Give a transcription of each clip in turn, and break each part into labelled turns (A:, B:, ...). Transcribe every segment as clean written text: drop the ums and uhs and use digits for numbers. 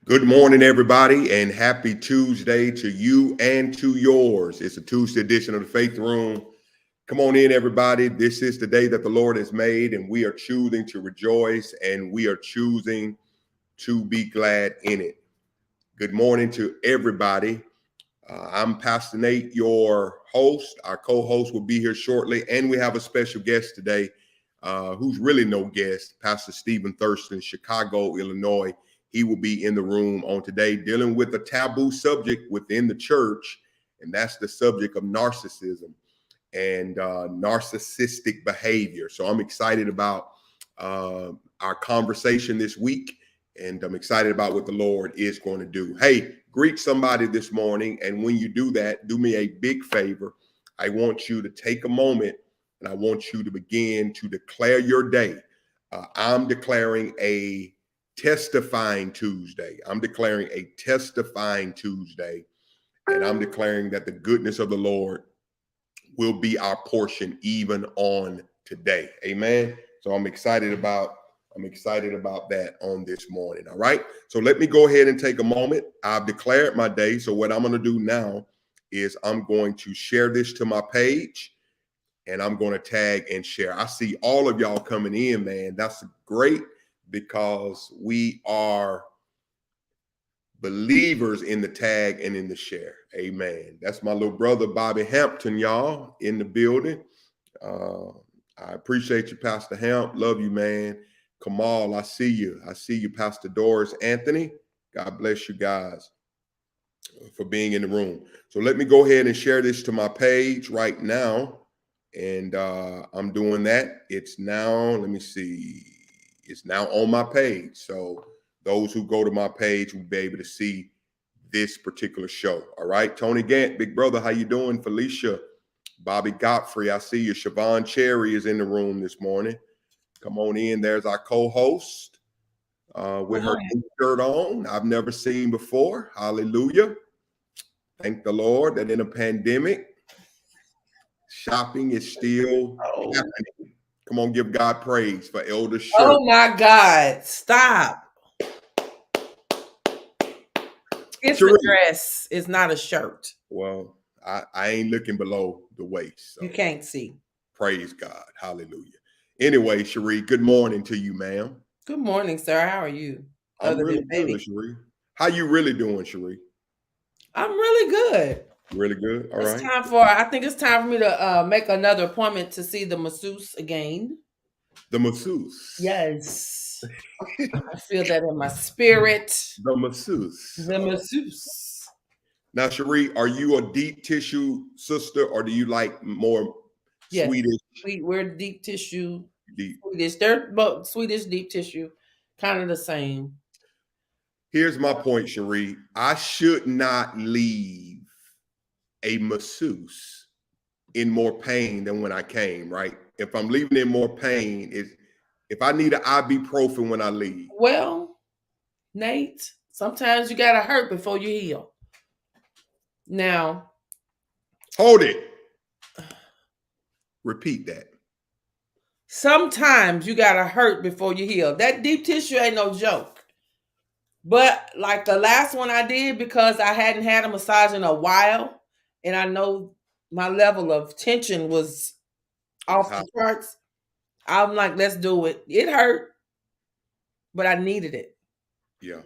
A: Good morning, everybody, and happy Tuesday to you and to yours. It's a Tuesday edition of the Faith Room. Come on in, everybody. This is the day that the Lord has made, and we are choosing to rejoice and we are choosing to be glad in it. Good morning to everybody. I'm Pastor Nate, your host. Our co-host will be here shortly, and we have a special guest today who's really no guest, Pastor Stephen Thurston, Chicago, Illinois. He will be in the room on today dealing with a taboo subject within the church, and that's the subject of narcissism and narcissistic behavior. So I'm excited about our conversation this week, and I'm excited about what the Lord is going to do. Hey, greet somebody this morning, and when you do that, do me a big favor. I want you to take a moment, and I want you to begin to declare your day. I'm declaring a testifying Tuesday. I'm declaring a testifying Tuesday, and I'm declaring that the goodness of the Lord will be our portion even on today. Amen. So I'm excited about that on this morning. All right. So let me go ahead and take a moment. I've declared my day. So what I'm going to do now is I'm going to share this to my page, and I'm going to tag and share. I see all of y'all coming in, man. That's great, because we are believers in the tag and in the share. Amen. That's my little brother, Bobby Hampton, y'all, in the building. I appreciate you, Pastor Hamp. Love you, man. Kamal, I see you. I see you, Pastor Doris Anthony. God bless you guys for being in the room. So let me go ahead and share this to my page right now. And I'm doing that. It's now, let me see. It's now on my page. So those who go to my page will be able to see this particular show. All right. Tony Gant, big brother, how you doing? Felicia, Bobby Godfrey, I see you. Siobhan Cherry is in the room this morning. Come on in. There's our co-host with her new shirt on. I've never seen before. Hallelujah. Thank the Lord that in a pandemic, shopping is still happening. Come on, give God praise for Elder shirt.
B: Oh my God. Stop. It's a dress. It's not a shirt.
A: Well, I ain't looking below the waist. So.
B: You can't see.
A: Praise God. Hallelujah. Anyway, Cherie, good morning to you, ma'am.
B: Good morning, sir. How are you?
A: I'm really good, Cherie. How you really doing, Cherie?
B: I'm really good.
A: Really good. All right.
B: I think it's time for me to make another appointment to see the masseuse again.
A: The masseuse.
B: Yes. I feel that in my spirit.
A: The masseuse.
B: The masseuse.
A: Now, Cherie, are you a deep tissue sister, or do you like more Swedish?
B: We're deep tissue. Swedish. They're both Swedish deep tissue, kind of the same.
A: Here's my point, Cherie. I should not leave a masseuse in more pain than when I came, right? If I'm leaving in more pain, if I need an ibuprofen when I leave.
B: Well, Nate, sometimes you gotta hurt before you heal. Now,
A: hold it. Repeat that.
B: Sometimes you gotta hurt before you heal. That deep tissue ain't no joke. But like the last one I did, because I hadn't had a massage in a while, and I know my level of tension was off the charts, I'm like, let's do it. It hurt, but I needed it.
A: Yeah.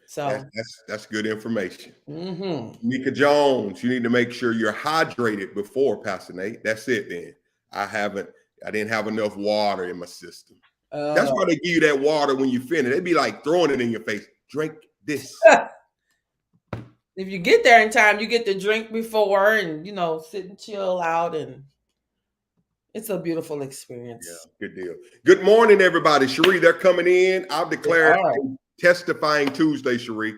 B: So
A: that's good information. Mika Jones, you need to make sure you're hydrated before, Pastor Nate. That's it then. I didn't have enough water in my system. That's why they give you that water when you finish. They'd be like throwing it in your face. Drink this.
B: If you get there in time, you get to drink before and, sit and chill out, and it's a beautiful experience.
A: Yeah, good deal. Good morning, everybody. Cherie, they're coming in. I've declared testifying Tuesday, Cherie,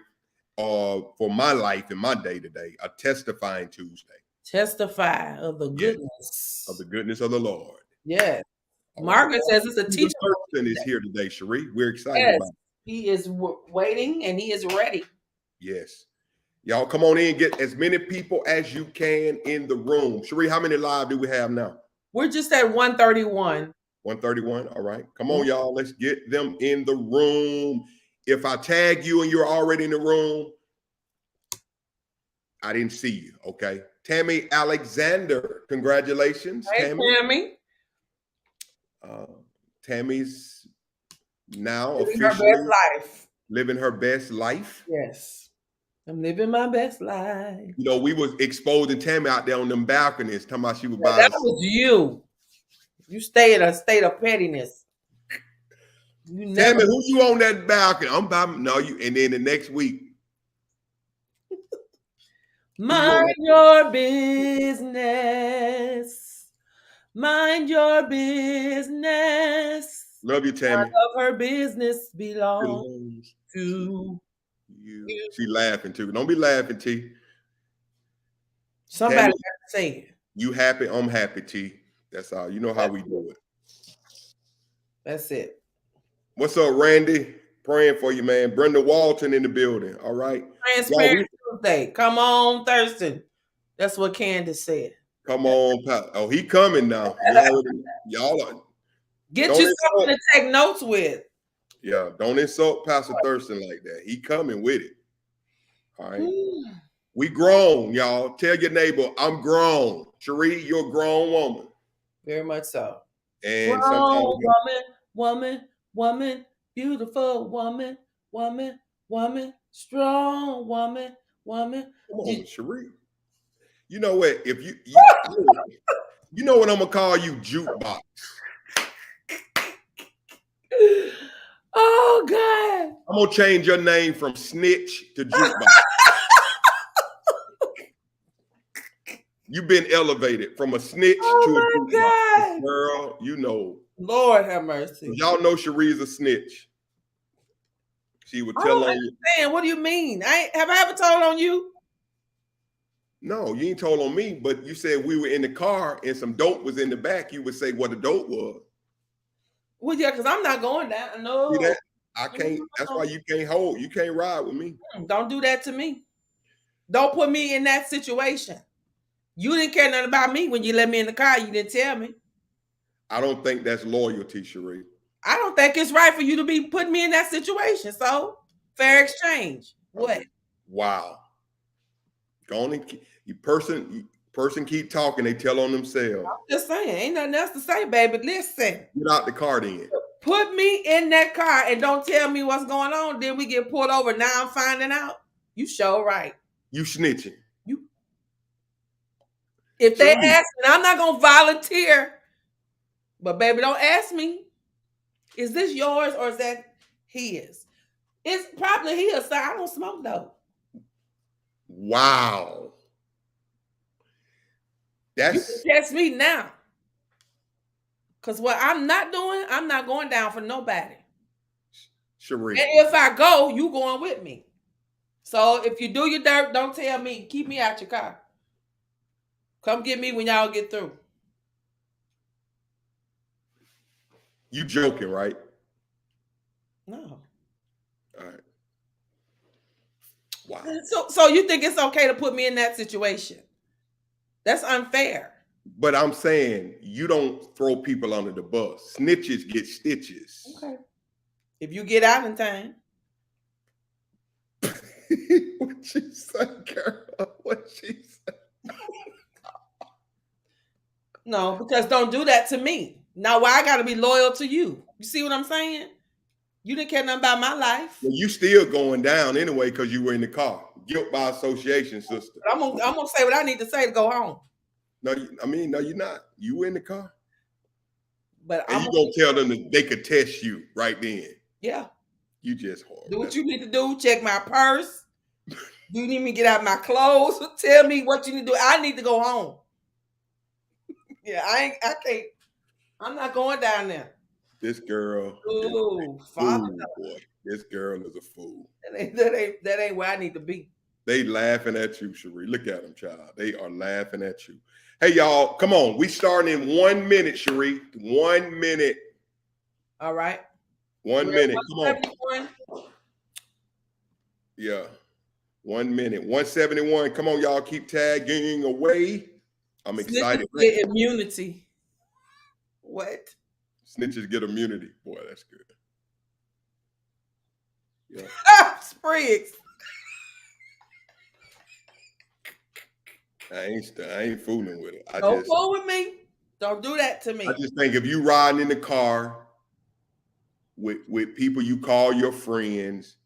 A: for my life and my day today, a testifying Tuesday.
B: Testify of the goodness.
A: Of the goodness of the Lord.
B: Yes. Margaret says it's a teacher.
A: Thurston is here today, Cherie. We're excited about it.
B: He is waiting and he is ready.
A: Yes. Y'all come on in, get as many people as you can in the room. Cherie, how many live do we have now?
B: We're just at 131.
A: 131. All right. Come on, y'all. Let's get them in the room. If I tag you and you're already in the room, I didn't see you. Okay. Tammy Alexander. Congratulations,
B: Hey,
A: Tammy.
B: Tammy.
A: Tammy's now
B: Living her best
A: officially
B: life.
A: living her best life.
B: Yes. I'm living my best life.
A: You know, we was exposing Tammy out there on them balconies, talking about she was
B: Yeah,
A: by
B: that
A: herself.
B: was you. You stay in a state of pettiness. You never.
A: Tammy, who you on that balcony? I'm by no you. And then the next week,
B: Mind your business. Mind your business.
A: love you, Tammy.
B: None of her business belongs
A: Belongs
B: to
A: you.
B: you.
A: She laughing too. Don't be laughing, T.
B: Somebody
A: Tammy,
B: got to say it.
A: you happy? I'm happy, T. That's all. You know how we do it.
B: That's it.
A: What's up, Randy? Praying for you, man. Brenda Walton in the building. All right.
B: Transparent Tuesday. Come on, Thurston. That's what Candace said.
A: Come on, Pat. Oh, he coming now. Y'all are,
B: Get
A: don't
B: you
A: insult-
B: something to take notes with.
A: Yeah, don't insult Pastor Thurston like that. He coming with it. All right. We grown, y'all. Tell your neighbor, I'm grown. Cherie, you're a grown woman.
B: Very much so.
A: And
B: Grown woman, beautiful woman, strong woman.
A: Come on, Cherie. You know what? If you know what I'm gonna call you, jukebox.
B: Oh God!
A: I'm gonna change your name from snitch to jukebox. You've been elevated from a snitch to a jukebox.
B: God.
A: Girl, you know.
B: Lord have mercy.
A: Y'all know Cherie's a snitch. She would tell on you.
B: What do you mean? Have I ever told on you?
A: No, you ain't told on me, but you said we were in the car and some dope was in the back. You would say what the dope was.
B: Well, yeah, because I'm not going down. No.
A: See that? I can't. That's why you can't ride with me.
B: Don't do that to me. Don't put me in that situation. You didn't care nothing about me when you let me in the car. You didn't tell me.
A: I don't think that's loyalty, Cherie.
B: I don't think it's right for you to be putting me in that situation. So, fair exchange. What?
A: Okay. Wow. Go on and person keep talking. They tell on themselves.
B: I'm just saying, ain't nothing else to say, baby. Listen.
A: Get out the car then.
B: Put me in that car and don't tell me what's going on. Then we get pulled over. Now I'm finding out. You sure right.
A: You snitching.
B: If they ask me, I'm not gonna volunteer. But baby, don't ask me. Is this yours or is that his? It's probably his. So I don't smoke though.
A: Wow.
B: You can test me now. Because what I'm not doing, I'm not going down for nobody.
A: Cherie.
B: And if I go, you going with me. So if you do your dirt, don't tell me. Keep me out your car. Come get me when y'all get through.
A: You joking, right?
B: No.
A: All right. Wow.
B: So you think it's okay to put me in that situation? That's unfair.
A: But I'm saying you don't throw people under the bus. Snitches get stitches.
B: Okay. If you get out in time.
A: What she say, girl? What she say?
B: No, because don't do that to me. Now, why I got to be loyal to you? You see what I'm saying? You didn't care nothing about my life.
A: Well, you still going down anyway because you were in the car. Guilt by association, sister.
B: I'm gonna say what I need to say to go home.
A: No, no, you're not. You were in the car.
B: But
A: and you gonna tell them that they could test you right then.
B: Yeah.
A: You just horrible.
B: Do what you need to do. Check my purse. You need me to get out my clothes. Tell me what you need to do. I need to go home. Yeah, I can't. I'm not going down there.
A: This girl.
B: Ooh,
A: boy. This girl is a fool.
B: That ain't where I need to be.
A: They laughing at you, Cherie. Look at them, child. They are laughing at you. Hey, y'all, come on. We starting in 1 minute, Cherie. 1 minute.
B: All right.
A: 1 minute. Come on. Yeah. 1 minute. 171. Come on, y'all. Keep tagging away. I'm excited.
B: Get immunity. What?
A: Snitches get immunity. Boy, that's good. Yeah.
B: Spriggs.
A: I ain't fooling with it.
B: Don't fool with me. Don't do that to me.
A: I just think if you riding in the car with people you call your friends,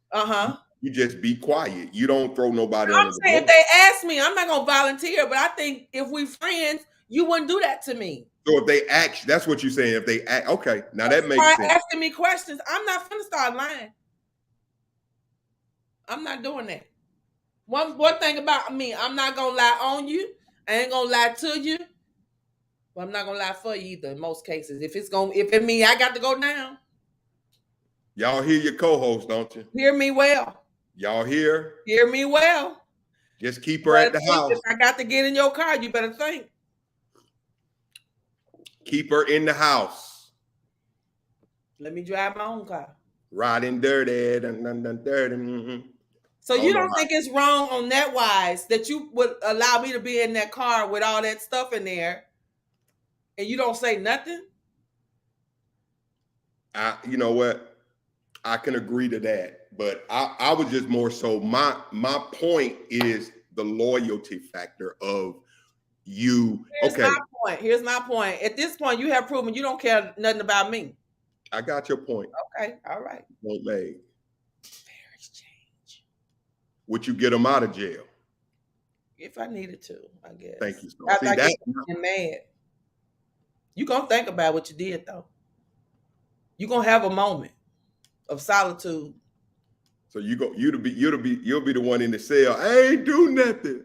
A: you just be quiet. You don't throw nobody under the bus.
B: If they ask me, I'm not gonna volunteer, but I think if we friends, you wouldn't do that to me.
A: So if they ask, that's what you're saying. If they ask, okay, now that makes sense.
B: Asking me questions, I'm not gonna start lying. I'm not doing that. One thing about me, I'm not gonna lie on you. I ain't gonna lie to you. But I'm not gonna lie for you either. In most cases, if it mean I got to go down.
A: Y'all hear your co-host, don't you?
B: Hear me well.
A: Y'all hear?
B: Hear me well.
A: Just keep her at the house.
B: If I got to get in your car, you better think.
A: Keep her in the house.
B: Let me drive my own car.
A: Riding dirty. Dirty.
B: So you don't think it's wrong on that wise that you would allow me to be in that car with all that stuff in there and you don't say nothing?
A: You know what? I can agree to that. But I was just more so, my point is the loyalty factor of you.
B: Here's my point. At this point, you have proven you don't care nothing about me.
A: I got your point.
B: Okay, all right.
A: Point made. Fair exchange. Would you get them out of jail?
B: If I needed to, I guess.
A: Thank you.
B: After I get mad. You're gonna think about what you did though. You're gonna have a moment of solitude.
A: So you'll be the one in the cell. I ain't do nothing.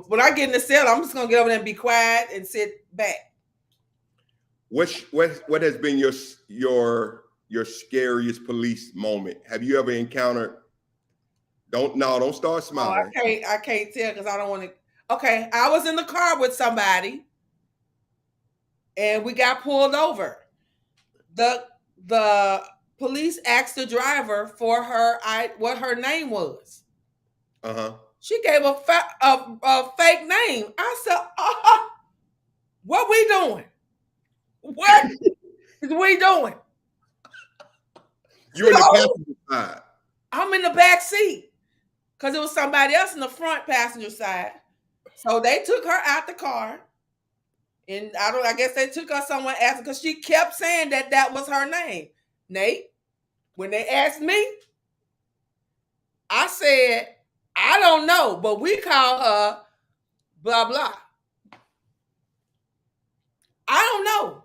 B: When I get in the cell, I'm just gonna get over there and be quiet and sit back.
A: What has been your scariest police moment? Have you ever encountered? Don't start smiling.
B: Oh, I can't tell because I don't want to. Okay, I was in the car with somebody, and we got pulled over. The police asked the driver for what her name was. She gave a fake name. I said, what we doing? What is we doing?
A: You're in the passenger side.
B: I'm in the back seat because it was somebody else in the front passenger side. So they took her out the car. And I guess they took her somewhere else because she kept saying that was her name. Nate, when they asked me, I said, I don't know, but we call her blah, blah. I don't know.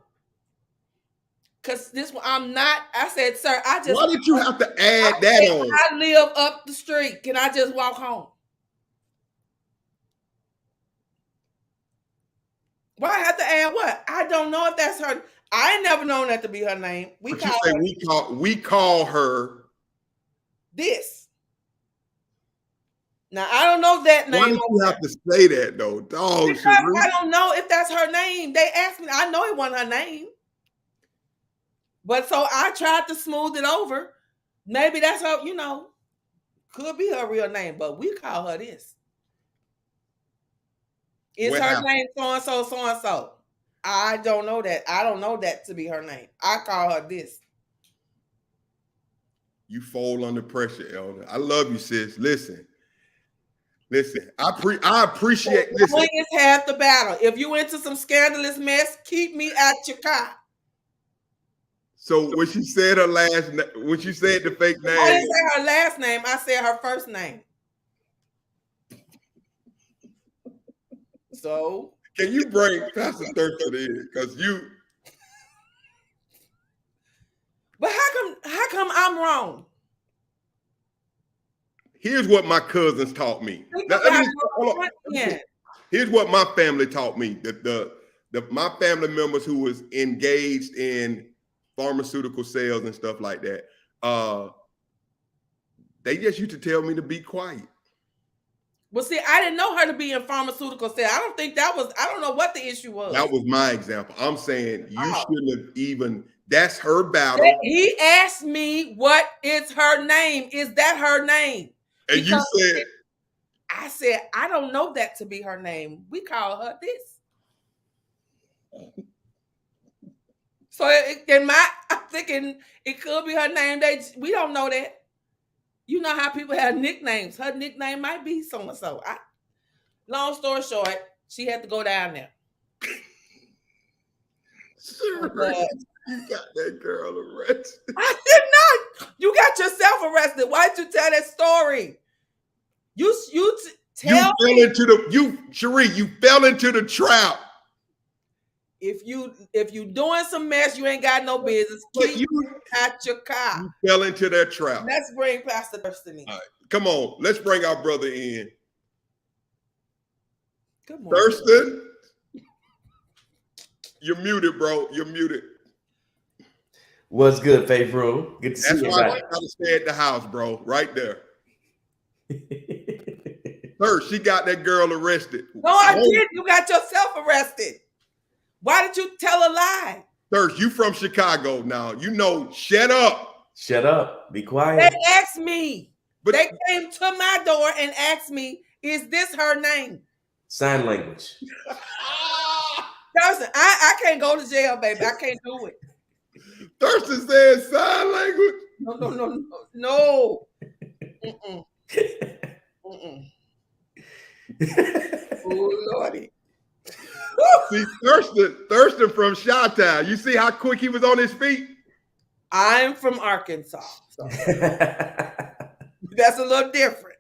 B: Because this one, I said, sir,
A: why did you have to add that on?
B: I live up the street. Can I just walk home? Why I have to add what? I don't know if that's her. I ain't never known that to be her name.
A: We call her
B: this. Now I don't know that name.
A: Why did you have to say that though, dog?
B: Because I don't know if that's her name. They asked me. I know it wasn't her name, but so I tried to smooth it over. Maybe that's her. Could be her real name, but we call her this. Is her name so and so? I don't know that. I don't know that to be her name. I call her this.
A: You fold under pressure, Elder. I love you, sis. Listen. I appreciate this.
B: Swing is half the battle. If you into some scandalous mess, keep me at your car.
A: So when she said the fake name,
B: I didn't say her last name. I said her first name. So
A: can you bring Pastor Thurston in? Because you.
B: But how come I'm wrong?
A: Here's what my cousins taught me. Here's what my family taught me. My family members who was engaged in pharmaceutical sales and stuff like that, they just used to tell me to be quiet.
B: Well, see, I didn't know her to be in pharmaceutical sales. I don't know what the issue was.
A: That was my example. I'm saying you shouldn't have even, that's her battle.
B: He asked me, what is her name? Is that her name?
A: And you said,
B: I said, I don't know that to be her name. We call her this. So I'm thinking it could be her name. We don't know that. You know how people have nicknames. Her nickname might be so and so. Long story short, she had to go down there.
A: Sheree, you got that girl arrested.
B: I did not. You got yourself arrested. Why'd you tell that story?
A: Sheree, you fell into the trap.
B: If you doing some mess, you ain't got no business. Keep out your car.
A: You fell into that trap.
B: Let's bring Pastor Thurston in.
A: All right, come on, let's bring our brother in.
B: Good morning.
A: Thurston, you're muted, bro. You're muted.
C: What's good, Faith Room? Good to see you.
A: That's why I gotta stay at the house, bro. Right there. First, she got that girl arrested.
B: No, I didn't. You got yourself arrested. Why did you tell a lie?
A: Thirst, you from Chicago now. You know, shut up.
C: Shut up. Be quiet.
B: They asked me. They came to my door and asked me, is this her name?
C: Sign language.
B: Thurston, I can't go to jail, baby. I can't do it.
A: Thurston said sign language.
B: No. Mm-mm. Mm-mm. Oh, Lordy.
A: See, Thurston from Chi-Town. You see how quick he was on his feet?
B: I'm from Arkansas. So that's a little different.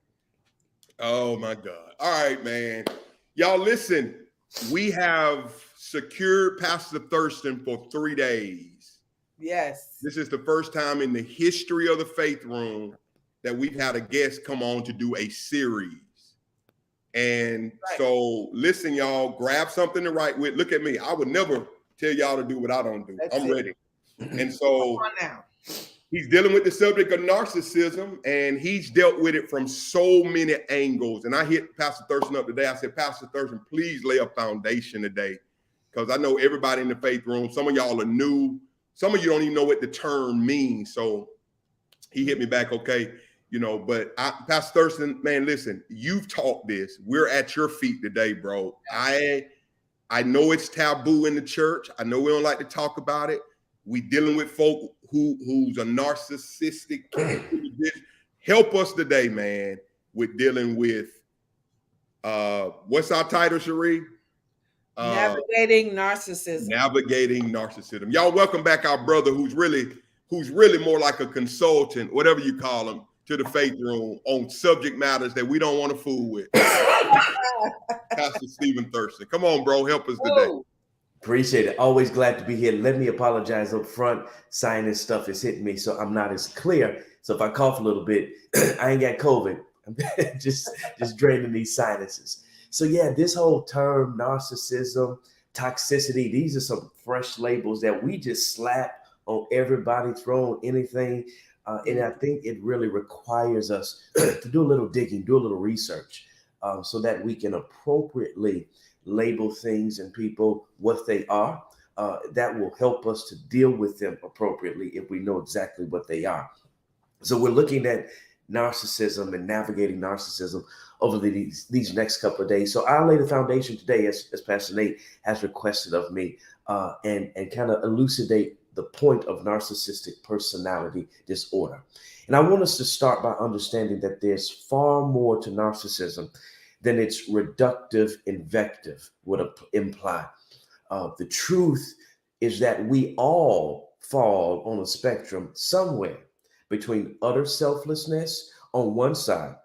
A: Oh, my God. All right, man. Y'all listen. We have secured Pastor Thurston for 3 days.
B: Yes.
A: This is the first time in the history of the Faith Room that we've had a guest come on to do a series. And so listen, y'all, grab something to write with. Look at me. I would never tell y'all to do what I don't do. I'm ready. And so he's dealing with the subject of narcissism, and he's dealt with it from so many angles. And I hit Pastor Thurston up today. I said, Pastor Thurston, please lay a foundation today, because I know everybody in the Faith Room, some of y'all are new. Some of you don't even know what the term means. So he hit me back, okay. You know, but Pastor Thurston, man, listen, you've taught this. We're at your feet today, bro. I know it's taboo in the church. I know we don't like to talk about it. We dealing with folk who's a narcissistic. Help us today, man, with dealing with what's our title, Sheree?
B: Navigating narcissism.
A: Navigating narcissism. Y'all welcome back our brother who's really more like a consultant, whatever you call him, to the Faith Room on subject matters that we don't want to fool with. Pastor Stephen Thurston. Come on, bro. Help us today.
C: Appreciate it. Always glad to be here. Let me apologize up front. Sinus stuff is hitting me, so I'm not as clear. So if I cough a little bit, I ain't got COVID. I'm just draining these sinuses. So yeah, this whole term, narcissism, toxicity, these are some fresh labels that we just slap on everybody, throw on anything. And I think it really requires us to do a little digging, do a little research, so that we can appropriately label things and people what they are. That will help us to deal with them appropriately if we know exactly what they are. So we're looking at narcissism and navigating narcissism over these next couple of days. So I'll lay the foundation today, as Pastor Nate has requested of me, and kind of elucidate the point of narcissistic personality disorder. And I want us to start by understanding that there's far more to narcissism than its reductive invective would imply. The truth is that we all fall on a spectrum somewhere between utter selflessness on one side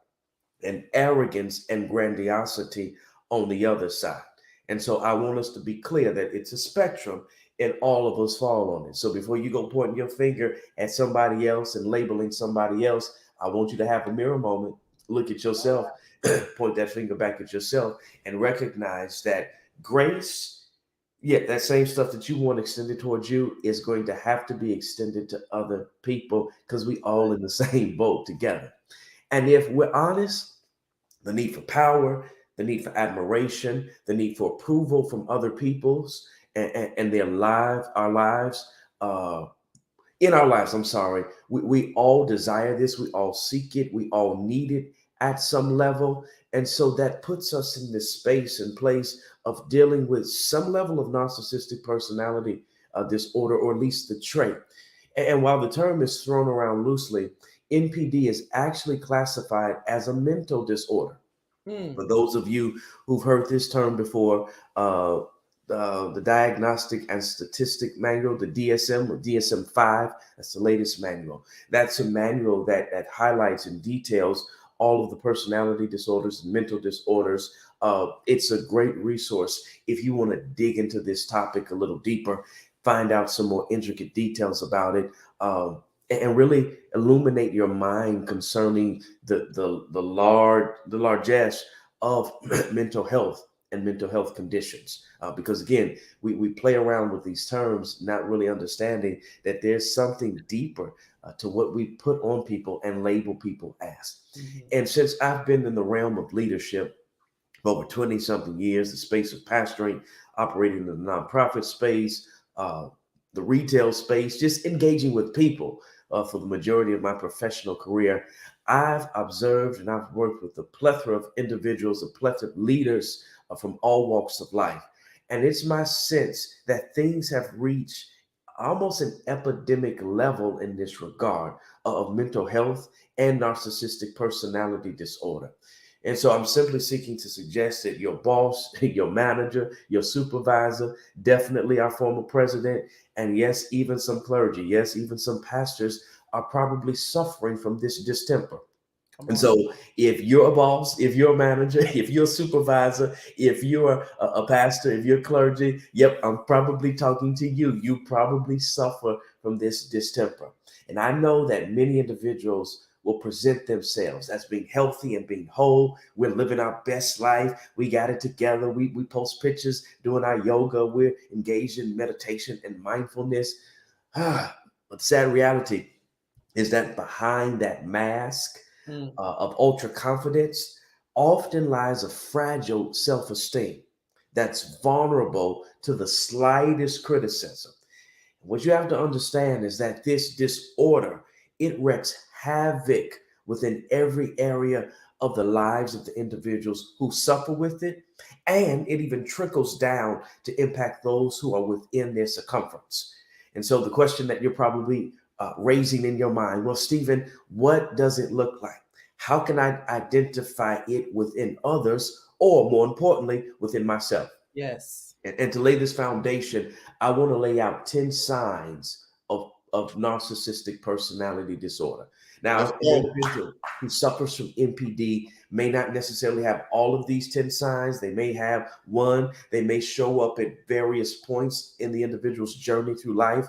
C: and arrogance and grandiosity on the other side. And so I want us to be clear that it's a spectrum and all of us fall on it. So before you go pointing your finger at somebody else and labeling somebody else, I want you to have a mirror moment, look at yourself, point that finger back at yourself, and recognize that grace, that same stuff that you want extended towards you is going to have to be extended to other people, because we all in the same boat together. And if we're honest, the need for power, the need for admiration, the need for approval from other people's and their lives, in our lives, I'm sorry, we all desire this, we all seek it, we all need it at some level. And so that puts us in this space and place of dealing with some level of narcissistic personality disorder, or at least the trait. And while the term is thrown around loosely, NPD is actually classified as a mental disorder. For those of you who've heard this term before, the Diagnostic and Statistic Manual, the DSM or DSM-5, that's the latest manual. That's a manual that highlights and details all of the personality disorders and mental disorders. It's a great resource if you want to dig into this topic a little deeper, find out some more intricate details about it, and really illuminate your mind concerning the largesse of mental health and mental health conditions. Because again, we play around with these terms, not really understanding that there's something deeper to what we put on people and label people as. And since I've been in the realm of leadership for over 20 something years, the space of pastoring, operating in the nonprofit space, the retail space, just engaging with people for the majority of my professional career, I've observed and I've worked with a plethora of individuals, a plethora of leaders from all walks of life. And it's my sense that things have reached almost an epidemic level in this regard of mental health and narcissistic personality disorder. And so I'm simply seeking to suggest that your boss, your manager, your supervisor, definitely our former president, and yes, even some clergy, yes, even some pastors are probably suffering from this distemper. And so if you're a boss, if you're a manager, if you're a supervisor, if you're a pastor, if you're clergy, yep, I'm probably talking to you. You probably suffer from this distemper. And I know that many individuals will present themselves as being healthy and being whole. We're living our best life. We got it together. We post pictures doing our yoga. We're engaged in meditation and mindfulness. But the sad reality is that behind that mask of ultra confidence often lies a fragile self-esteem that's vulnerable to the slightest criticism. What you have to understand is that this disorder, it wreaks havoc within every area of the lives of the individuals who suffer with it, and it even trickles down to impact those who are within their circumference. And so the question that you're probably raising in your mind, well, Stephen, what does it look like? How can I identify it within others, or more importantly, within myself?
B: Yes.
C: And to lay this foundation, I want to lay out 10 signs of narcissistic personality disorder. Now, an individual who suffers from NPD may not necessarily have all of these 10 signs. They may have one. They may show up at various points in the individual's journey through life.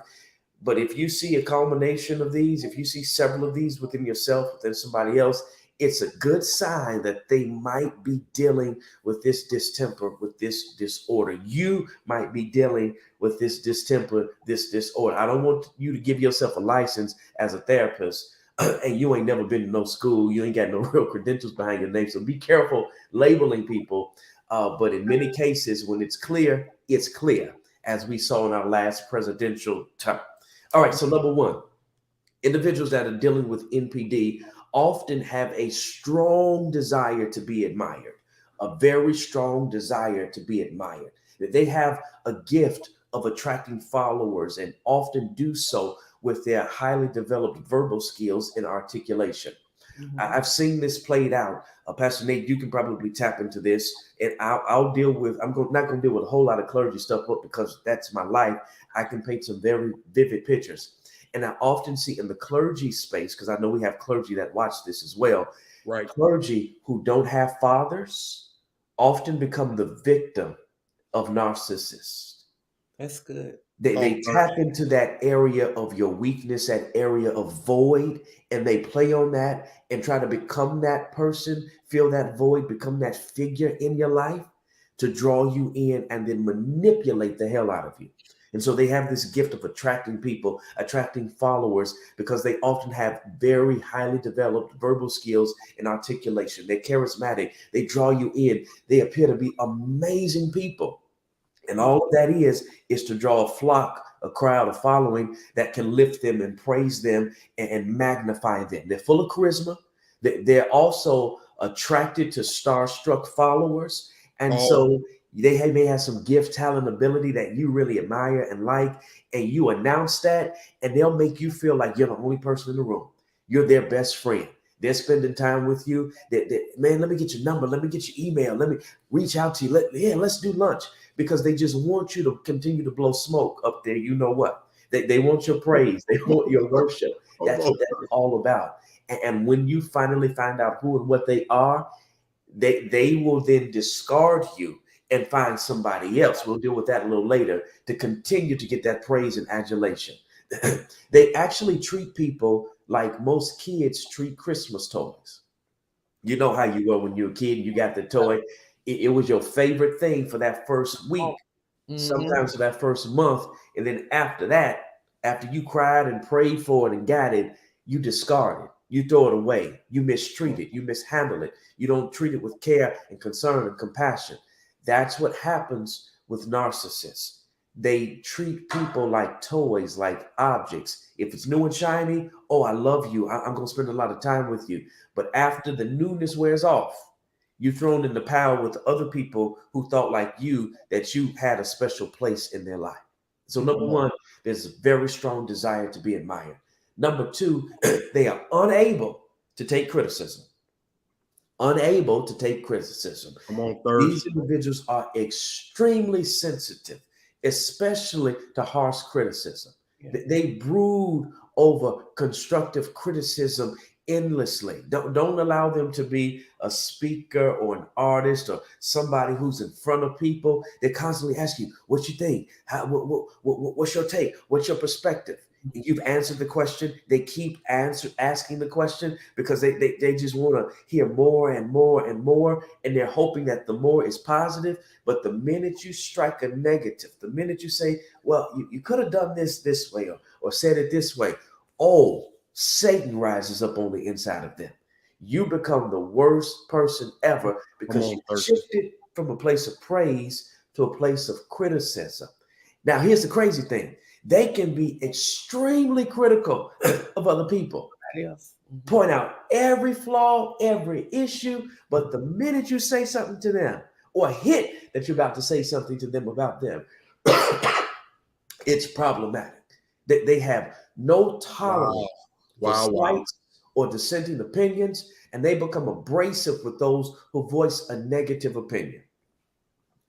C: But if you see a culmination of these, if you see several of these within yourself, within somebody else, it's a good sign that they might be dealing with this distemper, with this disorder. You might be dealing with this distemper, this disorder. I don't want you to give yourself a license as a therapist and you ain't never been to no school. You ain't got no real credentials behind your name. So be careful labeling people. But in many cases, when it's clear, as we saw in our last presidential term. All right, so number one, individuals that are dealing with NPD often have a strong desire to be admired, a very strong desire to be admired. They have a gift of attracting followers and often do so with their highly developed verbal skills and articulation. I've seen this played out. Pastor Nate, you can probably tap into this, and I'll deal with, not going to deal with a whole lot of clergy stuff, but because that's my life, I can paint some very vivid pictures. And I often see in the clergy space, because I know we have clergy that watch this as well,
A: right?
C: Clergy who don't have fathers often become the victim of narcissists.
B: That's good.
C: They tap into that area of your weakness, that area of void, and they play on that and try to become that person, fill that void, become that figure in your life to draw you in and then manipulate the hell out of you. And so they have this gift of attracting people, attracting followers, because they often have very highly developed verbal skills and articulation. They're charismatic. They draw you in. They appear to be amazing people. And all of that is to draw a flock, a crowd, a following that can lift them and praise them and magnify them. They're full of charisma. They're also attracted to starstruck followers. And so They may have some gift, talent, ability that you really admire and like, and you announce that, and they'll make you feel like you're the only person in the room. You're their best friend. They're spending time with you. Man, let me get your number. Let me get your email. Let me reach out to you. Let's do lunch, because they just want you to continue to blow smoke up there. You know what? They want your praise. They want your worship. That's what that's all about. And when you finally find out who and what they are, they will then discard you and find somebody else. We'll deal with that a little later, to continue to get that praise and adulation. They actually treat people like most kids treat Christmas toys. You know how you were when you were a kid and you got the toy. It was your favorite thing for that first week, sometimes for that first month. And then after that, after you cried and prayed for it and got it, you discard it. You throw it away. You mistreat it. You mishandle it. You don't treat it with care and concern and compassion. That's what happens with narcissists. They treat people like toys, like objects. If it's new and shiny, oh, I love you. I'm going to spend a lot of time with you. But after the newness wears off, you're thrown in the pile with other people who thought like you that you had a special place in their life. So number one, there's a very strong desire to be admired. Number two, they are unable to take criticism. Unable to take criticism.
A: Come on, Thurston.
C: These individuals are extremely sensitive, especially to harsh criticism. Yeah. They brood over constructive criticism endlessly. Don't allow them to be a speaker or an artist or somebody who's in front of people. They constantly ask you, what you think? What's your take? What's your perspective? You've answered the question. They keep asking the question because they just want to hear more and more and more. And they're hoping that the more is positive. But the minute you strike a negative, the minute you say, well, you could have done this way or said it this way. Oh, Satan rises up on the inside of them. You become the worst person ever because you shifted from a place of praise to a place of criticism. Now, here's the crazy thing. They can be extremely critical of other people.
B: Yes.
C: Point out every flaw, every issue. But the minute you say something to them or hint that you're about to say something to them about them, it's problematic. They have no tolerance for slights or dissenting opinions, and they become abrasive with those who voice a negative opinion.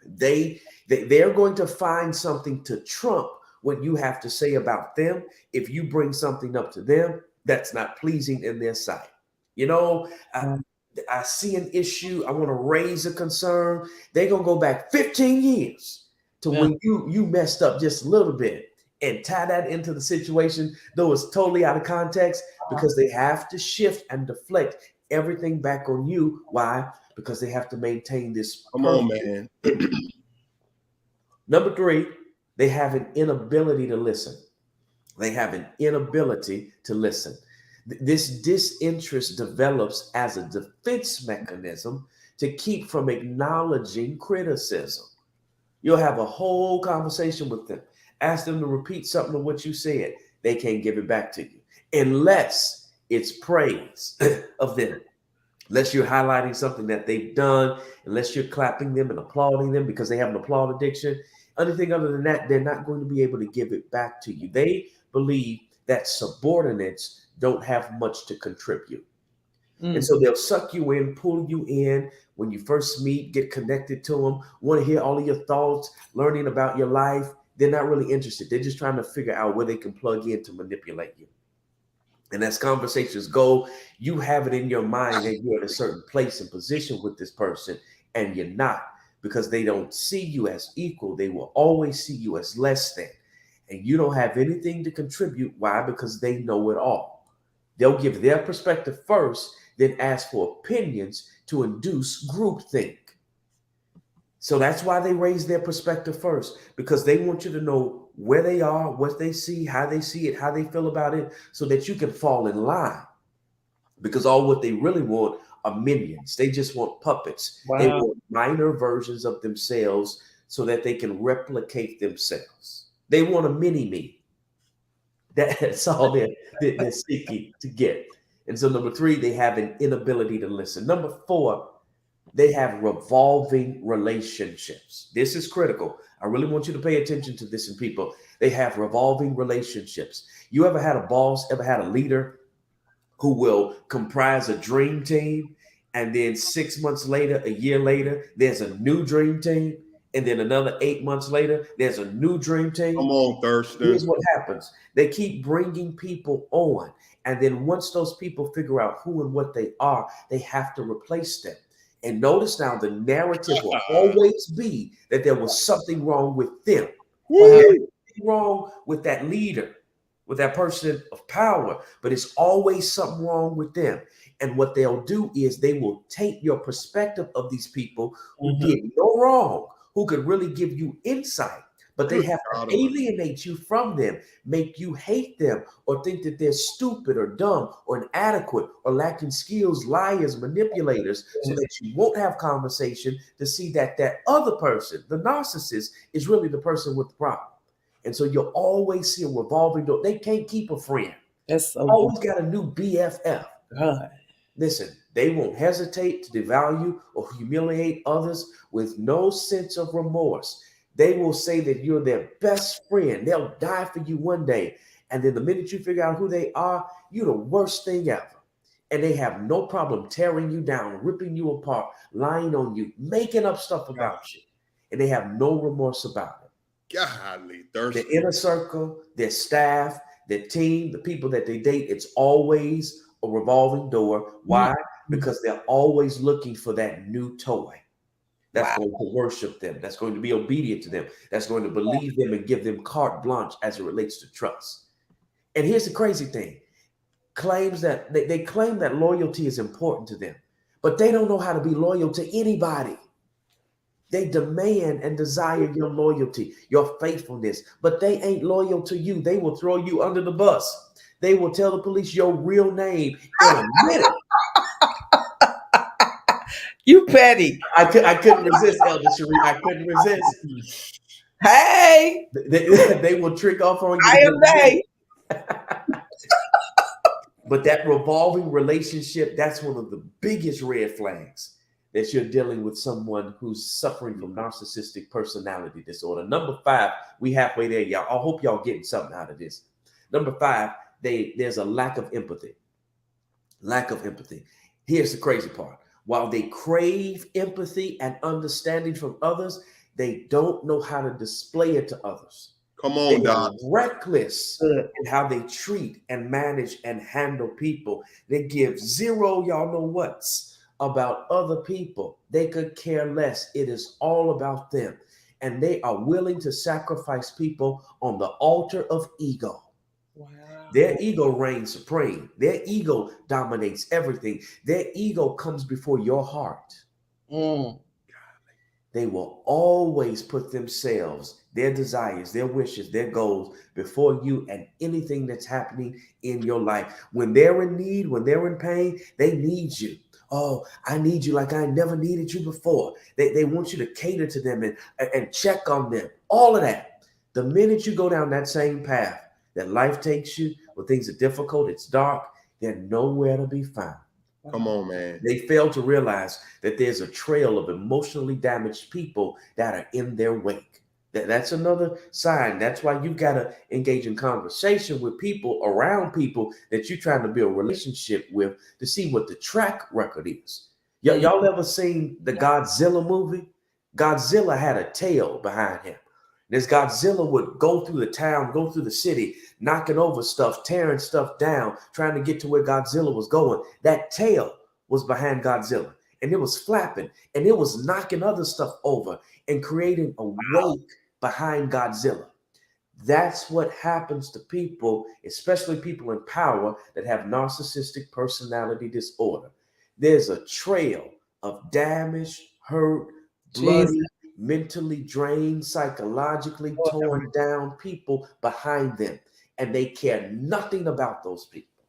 C: They're going to find something to trump what you have to say about them. If you bring something up to them that's not pleasing in their sight. You know, I see an issue. I want to raise a concern. They're going to go back 15 years to when you messed up just a little bit and tie that into the situation, though it's totally out of context, because they have to shift and deflect everything back on you. Why? Because they have to maintain this.
A: Come on, man.
C: Number three, they have an inability to listen. They have an inability to listen. This disinterest develops as a defense mechanism to keep from acknowledging criticism. You'll have a whole conversation with them. Ask them to repeat something of what you said. They can't give it back to you unless it's praise of them. Unless you're highlighting something that they've done, unless you're clapping them and applauding them because they have an applaud addiction. Anything other than that, they're not going to be able to give it back to you. They believe that subordinates don't have much to contribute. And so they'll suck you in, pull you in when you first meet, get connected to them, want to hear all of your thoughts, learning about your life. They're not really interested. They're just trying to figure out where they can plug in to manipulate you. And as conversations go, you have it in your mind that you're in a certain place and position with this person, and you're not, because they don't see you as equal. They will always see you as less than. And you don't have anything to contribute. Why? Because they know it all. They'll give their perspective first, then ask for opinions to induce groupthink. So that's why they raise their perspective first, because they want you to know where they are, what they see it, how they feel about it, so that you can fall in line. Because all what they really want are minions. They just want puppets. Wow. They want minor versions of themselves so that they can replicate themselves. They want a mini-me. That's all they're seeking to get. And so number three, they have an inability to listen. Number four, They have revolving relationships. This is critical. I really want you to pay attention to this, and people. They have revolving relationships. You ever had a boss, ever had a leader who will comprise a dream team, and then 6 months later, a year later, there's a new dream team, and then another 8 months later, there's a new dream team?
A: Come on, Thurston.
C: Here's what happens. They keep bringing people on, and then once those people figure out who and what they are, they have to replace them. And notice now, the narrative will always be that there was something wrong with them. Something wrong with that leader, with that person of power, but it's always something wrong with them. And what they'll do is they will take your perspective of these people who did no wrong, who could really give you insight, but they have to alienate you from them, make you hate them, or think that they're stupid or dumb or inadequate or lacking skills, liars, manipulators, so that you won't have conversation to see that that other person, the narcissist, is really the person with the problem. And so you'll always see a revolving door. They can't keep a friend.
B: That's so
C: Always got a new BFF.
B: God.
C: Listen, they won't hesitate to devalue or humiliate others with no sense of remorse. They will say that you're their best friend. They'll die for you one day. And then the minute you figure out who they are, you're the worst thing ever. And they have no problem tearing you down, ripping you apart, lying on you, making up stuff about you. And they have no remorse about it.
A: Golly, Thurston.
C: The inner circle, their staff, their team, the people that they date, it's always a revolving door. Why? Because they're always looking for that new toy that's going to worship them, that's going to be obedient to them, that's going to believe them and give them carte blanche as it relates to trust. And here's the crazy thing. Claims that they claim that loyalty is important to them, but they don't know how to be loyal to anybody. They demand and desire your loyalty, your faithfulness, but they ain't loyal to you. They will throw you under the bus. They will tell the police your real name in a minute.
B: You petty.
C: I couldn't resist, Elder Cherie. I couldn't resist.
B: Hey,
C: They will trick off on you.
B: I am they.
C: But that revolving relationship, that's one of the biggest red flags that you're dealing with someone who's suffering from narcissistic personality disorder. Number 5, we halfway there, y'all. I hope y'all getting something out of this. Number 5, there's a lack of empathy. Lack of empathy. Here's the crazy part. While they crave empathy and understanding from others, they don't know how to display it to others.
A: Come on, Doc.
C: Reckless in how they treat and manage and handle people. They give zero, y'all know what's about other people. They could care less. It is all about them. And they are willing to sacrifice people on the altar of ego.
B: Wow.
C: Their ego reigns supreme. Their ego dominates everything. Their ego comes before your heart. They will always put themselves, their desires, their wishes, their goals before you and anything that's happening in your life. When they're in need, when they're in pain, they need you. Oh, I need you like I never needed you before. They want you to cater to them and check on them. All of that. The minute you go down that same path that life takes you, when things are difficult, it's dark, they're nowhere to be found.
A: Come on, man.
C: They fail to realize that there's a trail of emotionally damaged people that are in their wake. That's another sign. That's why you've got to engage in conversation with people, around people that you're trying to build a relationship with, to see what the track record is. Y'all ever seen the Godzilla movie? Godzilla had a tail behind him. This Godzilla would go through the town, go through the city, knocking over stuff, tearing stuff down, trying to get to where Godzilla was going. That tail was behind Godzilla, and it was flapping, and it was knocking other stuff over and creating a wake behind Godzilla. That's what happens to people, especially people in power that have narcissistic personality disorder. There's a trail of damage, hurt, bloody, mentally drained, psychologically torn down people behind them. And they care nothing about those people.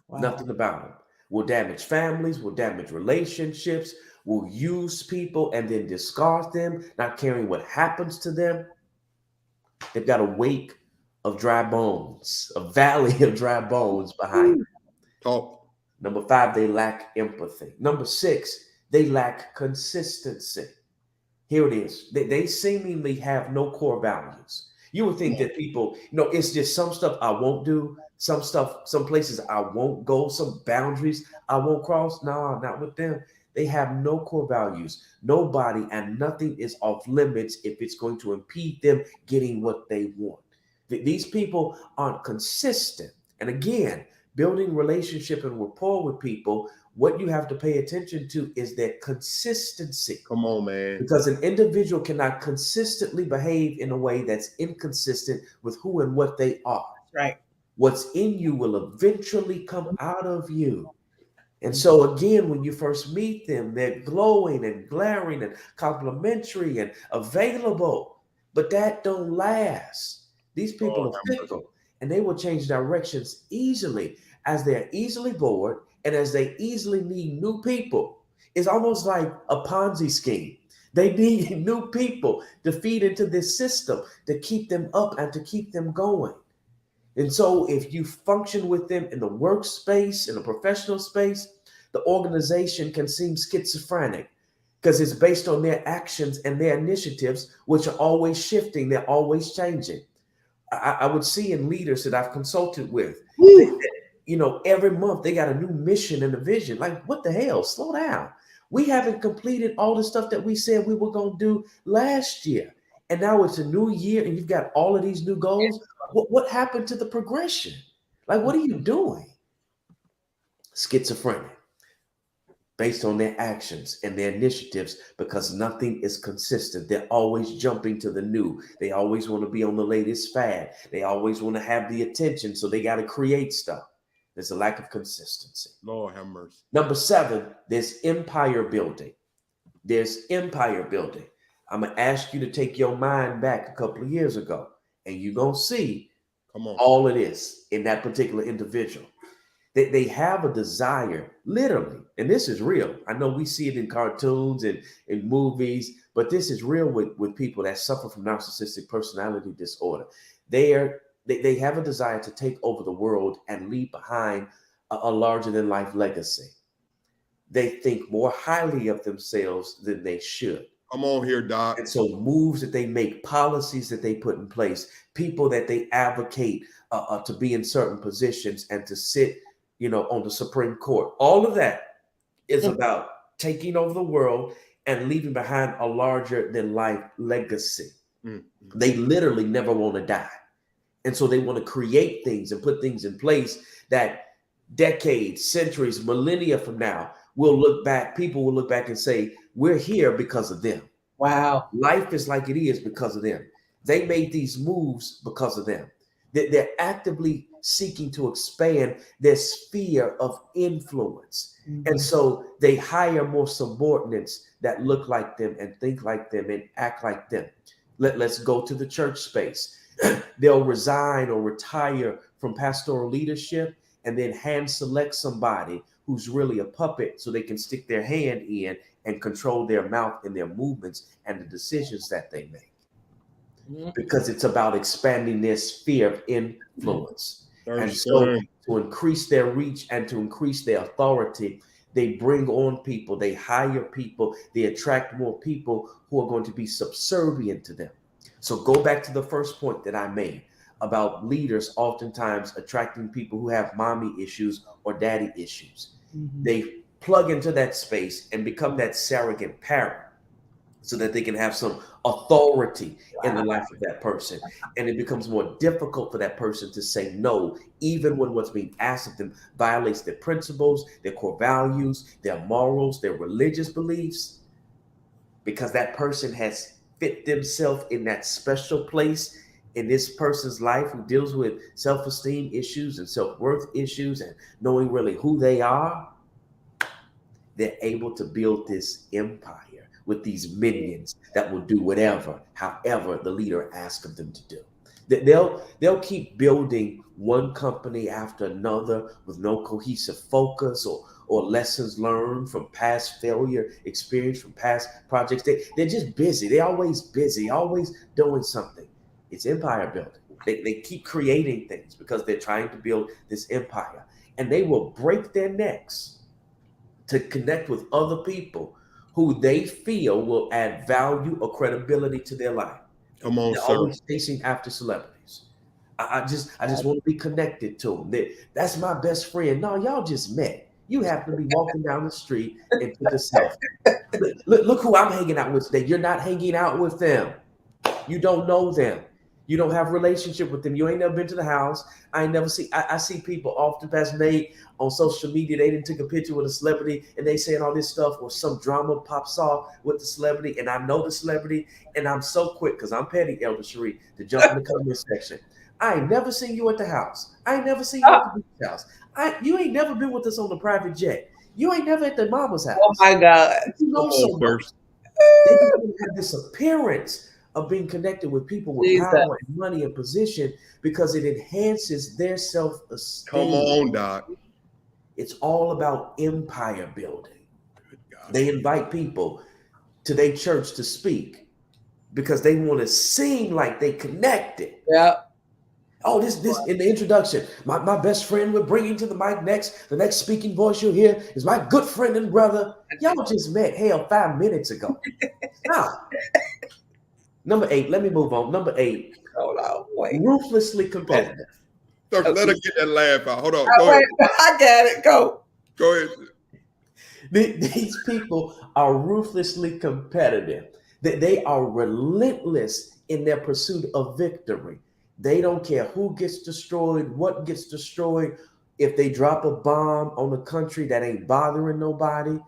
C: Wow. Nothing about them. Will damage families, will damage relationships, will use people and then discard them, not caring what happens to them. They've got a wake of dry bones, a valley of dry bones behind them.
A: Talk.
C: Number 5, they lack empathy. Number 6, They lack consistency. Here it is. They seemingly have no core values. You would think that people, it's just some stuff I won't do, some stuff, some places I won't go, some boundaries I won't cross. No, not with them. They have no core values. Nobody and nothing is off limits if it's going to impede them getting what they want. These people aren't consistent. And again, building relationship and rapport with people, what you have to pay attention to is their consistency.
A: Come on, man.
C: Because an individual cannot consistently behave in a way that's inconsistent with who and what they are.
B: Right.
C: What's in you will eventually come out of you. And so again, when you first meet them, they're glowing and glaring and complimentary and available, but that don't last. These people are fickle, and they will change directions easily as they're easily bored and as they easily need new people. It's almost like a Ponzi scheme. They need new people to feed into this system to keep them up and to keep them going. And so if you function with them in the workspace, in the professional space, the organization can seem schizophrenic because it's based on their actions and their initiatives, which are always shifting. They're always changing. I would see in leaders that I've consulted with, every month they got a new mission and a vision. Like, what the hell? Slow down. We haven't completed all the stuff that we said we were going to do last year. And now it's a new year and you've got all of these new goals. What happened to the progression? Like, what are you doing? Schizophrenic, based on their actions and their initiatives, because nothing is consistent. They're always jumping to the new. They always want to be on the latest fad. They always want to have the attention, so they got to create stuff. There's a lack of consistency.
A: Lord have mercy.
C: Number 7, there's empire building. There's empire building. I'm going to ask you to take your mind back a couple of years ago, and you're going to see all of this in that particular individual. They have a desire, literally, and this is real. I know we see it in cartoons and in movies, but this is real with people that suffer from narcissistic personality disorder. They have a desire to take over the world and leave behind a larger than life legacy. They think more highly of themselves than they should.
A: Come on here, Doc.
C: And so moves that they make, policies that they put in place, people that they advocate to be in certain positions and to sit, on the Supreme Court. All of that is about taking over the world and leaving behind a larger than life legacy. Mm-hmm. They literally never want to die. And so they want to create things and put things in place that decades, centuries, millennia from now, people will look back and say, we're here because of them.
B: Wow.
C: Life is like it is because of them. They made these moves because of them. They're actively seeking to expand their sphere of influence. Mm-hmm. And so they hire more subordinates that look like them and think like them and act like them. Let's go to the church space. They'll resign or retire from pastoral leadership and then hand select somebody who's really a puppet so they can stick their hand in and control their mouth and their movements and the decisions that they make. Mm-hmm. Because it's about expanding their sphere of influence. Mm-hmm. And so to increase their reach and to increase their authority, they bring on people, they hire people, they attract more people who are going to be subservient to them. So go back to the first point that I made about leaders oftentimes attracting people who have mommy issues or daddy issues. Mm-hmm. They plug into that space and become that surrogate parent so that they can have some authority in the life of that person. And it becomes more difficult for that person to say no, even when what's being asked of them violates their principles, their core values, their morals, their religious beliefs, because that person has fit themselves in that special place in this person's life who deals with self-esteem issues and self-worth issues and knowing really who they are. They're able to build this empire with these minions that will do whatever, however the leader asks of them to do. They'll keep building one company after another with no cohesive focus or lessons learned from past failure, experience from past projects. They're just busy. They're always busy, always doing something. It's empire building. They keep creating things because they're trying to build this empire. And they will break their necks to connect with other people who they feel will add value or credibility to their life.
A: Come on,
C: They're
A: sir.
C: always chasing after celebrities. I just want to be connected to them. That's my best friend. No, y'all just met. You happen to be walking down the street and took a selfie. Look who I'm hanging out with today. You're not hanging out with them. You don't know them. You don't have a relationship with them. You ain't never been to the house. I see people often, Pastor Nate, on social media. They didn't take a picture with a celebrity and they saying all this stuff, or some drama pops off with the celebrity. And I know the celebrity, and I'm so quick, because I'm petty, Elder Cherie, to jump in the comment section. I ain't never seen you at the house. I ain't never seen you at the beach house. You ain't never been with us on the private jet. You ain't never at the mama's house.
B: Oh my God.
C: You know so much. They have this appearance of being connected with people with power and money and position because it enhances their self-esteem.
A: Come on, Doc.
C: It's all about empire building. They invite people to their church to speak because they want to seem like they connected.
B: Yeah.
C: Oh, this in the introduction, my best friend we're bringing to the mic next. The next speaking voice you'll hear is my good friend and brother. Y'all just met 5 minutes ago. Now, number 8, let me move on. Number 8,
B: hold on, wait.
C: Ruthlessly competitive.
A: Let her get that laugh out. Hold on.
B: Go ahead. I got it. Go
A: ahead.
C: These people are ruthlessly competitive. They are relentless in their pursuit of victory. They don't care who gets destroyed, what gets destroyed. If they drop a bomb on a country that ain't bothering nobody,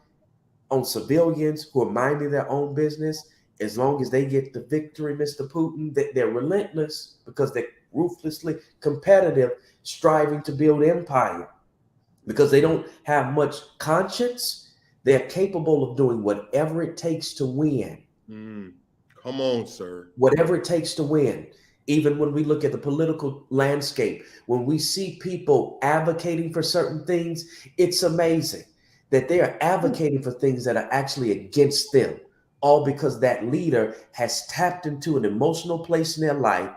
C: on civilians who are minding their own business, as long as they get the victory, Mr. Putin, they're relentless because they're ruthlessly competitive, striving to build empire. Because they don't have much conscience, they're capable of doing whatever it takes to win.
A: Come on, sir.
C: Whatever it takes to win. Even when we look at the political landscape, when we see people advocating for certain things, it's amazing that they are advocating for things that are actually against them, all because that leader has tapped into an emotional place in their life,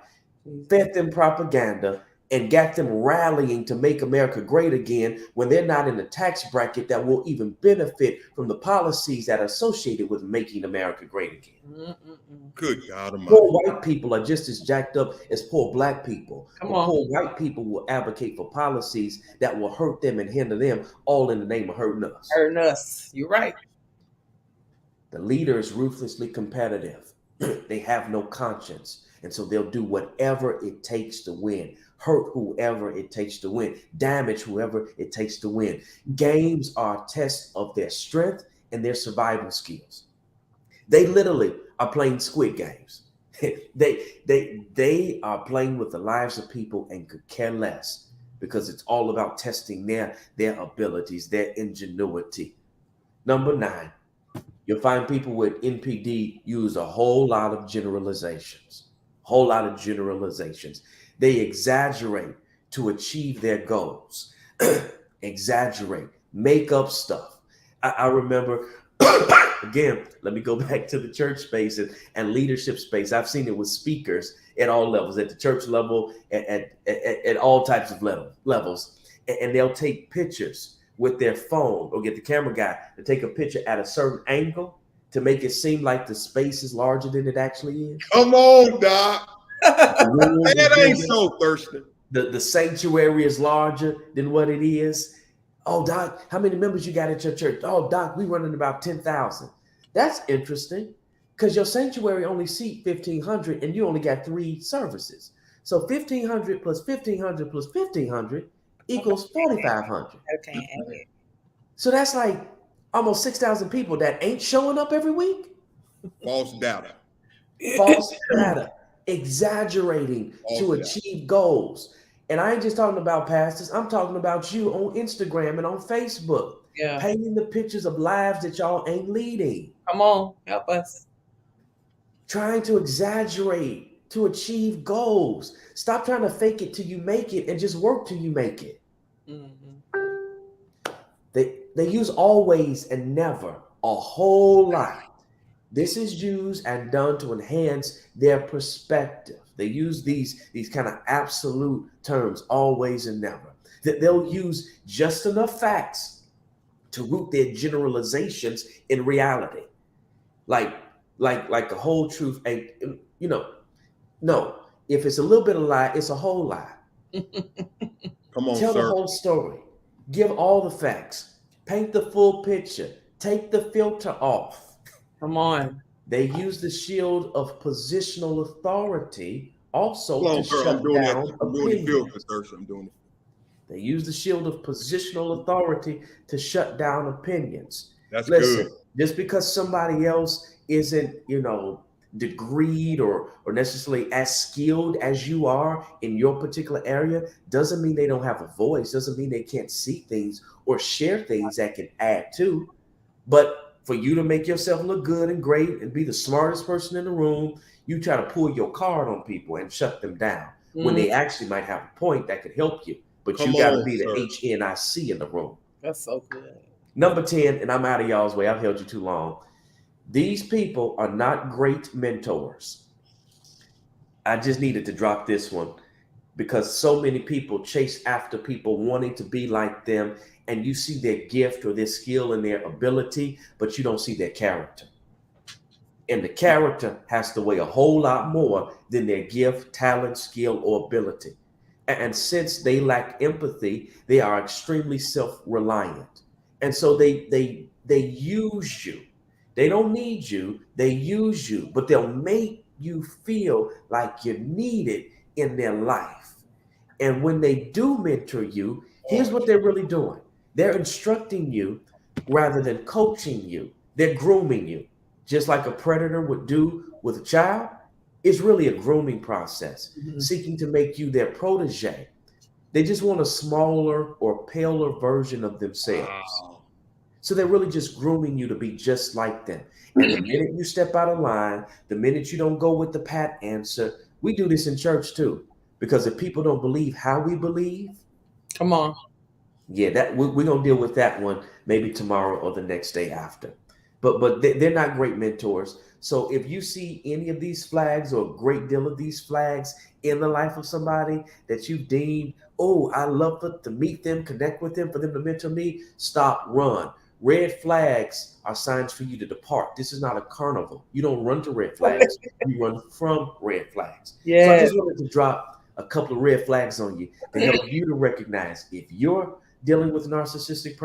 C: fed them propaganda, and got them rallying to make America great again when they're not in a tax bracket that will even benefit from the policies that are associated with making America great again.
A: Good God Almighty.
C: Poor white people are just as jacked up as poor black people. Poor white people will advocate for policies that will hurt them and hinder them, all in the name of hurting us.
B: Hurting us. You're right.
C: The leader is ruthlessly competitive. They have no conscience. And so they'll do whatever it takes to win. Hurt whoever it takes to win. Damage whoever it takes to win. Games are a test of their strength and their survival skills. They literally are playing Squid Games. They are playing with the lives of people and could care less because it's all about testing their abilities, their ingenuity. Number 9, you'll find people with NPD use a whole lot of generalizations. They exaggerate to achieve their goals. Exaggerate, make up stuff. I remember, again, let me go back to the church space and leadership space. I've seen it with speakers at all levels, at the church level, at all types of levels. And they'll take pictures with their phone or get the camera guy to take a picture at a certain angle to make it seem like the space is larger than it actually is.
A: Come on, Doc. That ain't so, Thurston.
C: The sanctuary is larger than what it is. Oh, Doc, how many members you got at your church? Oh, Doc, we running about 10,000. That's interesting because your sanctuary only seat 1,500 and you only got 3 services. So 1,500 plus 1,500 plus 1,500 equals 4,500.
B: Okay.
C: So that's like almost 6,000 people that ain't showing up every week.
A: False data.
C: Exaggerating to achieve goals. And I ain't just talking about pastors. I'm talking about you on Instagram and on Facebook.
B: Yeah.
C: Painting the pictures of lives that y'all ain't leading.
B: Come on, help us.
C: Trying to exaggerate to achieve goals. Stop trying to fake it till you make it and just work till you make it. They use always and never a whole lot. This is used and done to enhance their perspective. They use these kind of absolute terms, always and never. They'll use just enough facts to root their generalizations in reality. like the whole truth ain't, no. If it's a little bit of lie, it's a whole lie.
A: Come on,
C: Tell the
A: sir.
C: whole story. Give all the facts. Paint the full picture. Take the filter off.
B: Come on.
C: They use the shield of positional authority also
A: Come
C: to
A: on, sir. I'm
C: shut
A: doing that.
C: down
A: I'm doing the filter,
C: opinions.
A: sir. I'm doing it.
C: They use the shield of positional authority to shut down opinions.
A: That's
C: Listen,
A: good.
C: just because somebody else isn't, degreed or necessarily as skilled as you are in your particular area doesn't mean they don't have a voice, doesn't mean they can't see things or share things that can add to. But for you to make yourself look good and great and be the smartest person in the room, you try to pull your card on people and shut them down when they actually might have a point that could help you. But
A: Come
C: you got to
A: on,
C: be the
A: sir.
C: HNIC in the room.
B: That's so good.
C: Number 10, and I'm out of y'all's way. I've held you too long. These people are not great mentors. I just needed to drop this one because so many people chase after people wanting to be like them, and you see their gift or their skill and their ability, but you don't see their character. And the character has to weigh a whole lot more than their gift, talent, skill, or ability. And since they lack empathy, they are extremely self-reliant. And so they use you. They don't need you, they use you, but they'll make you feel like you're needed in their life. And when they do mentor you, here's what they're really doing. They're instructing you rather than coaching you. They're grooming you. Just like a predator would do with a child, it's really a grooming process, seeking to make you their protege. They just want a smaller or paler version of themselves.
A: Wow.
C: So they're really just grooming you to be just like them. And the minute you step out of line, the minute you don't go with the pat answer, we do this in church too. Because if people don't believe how we believe,
B: Come on.
C: yeah, that we're gonna deal with that one maybe tomorrow or the next day after. But they're not great mentors. So if you see any of these flags or a great deal of these flags in the life of somebody that you deem, oh, I love to meet them, connect with them, for them to mentor me, stop, run. Red flags are signs for you to depart. This is not a carnival. You don't run to red flags. You run from red flags. So I
B: Yes.
C: just wanted to drop a couple of red flags on you to help you to recognize if you're dealing with narcissistic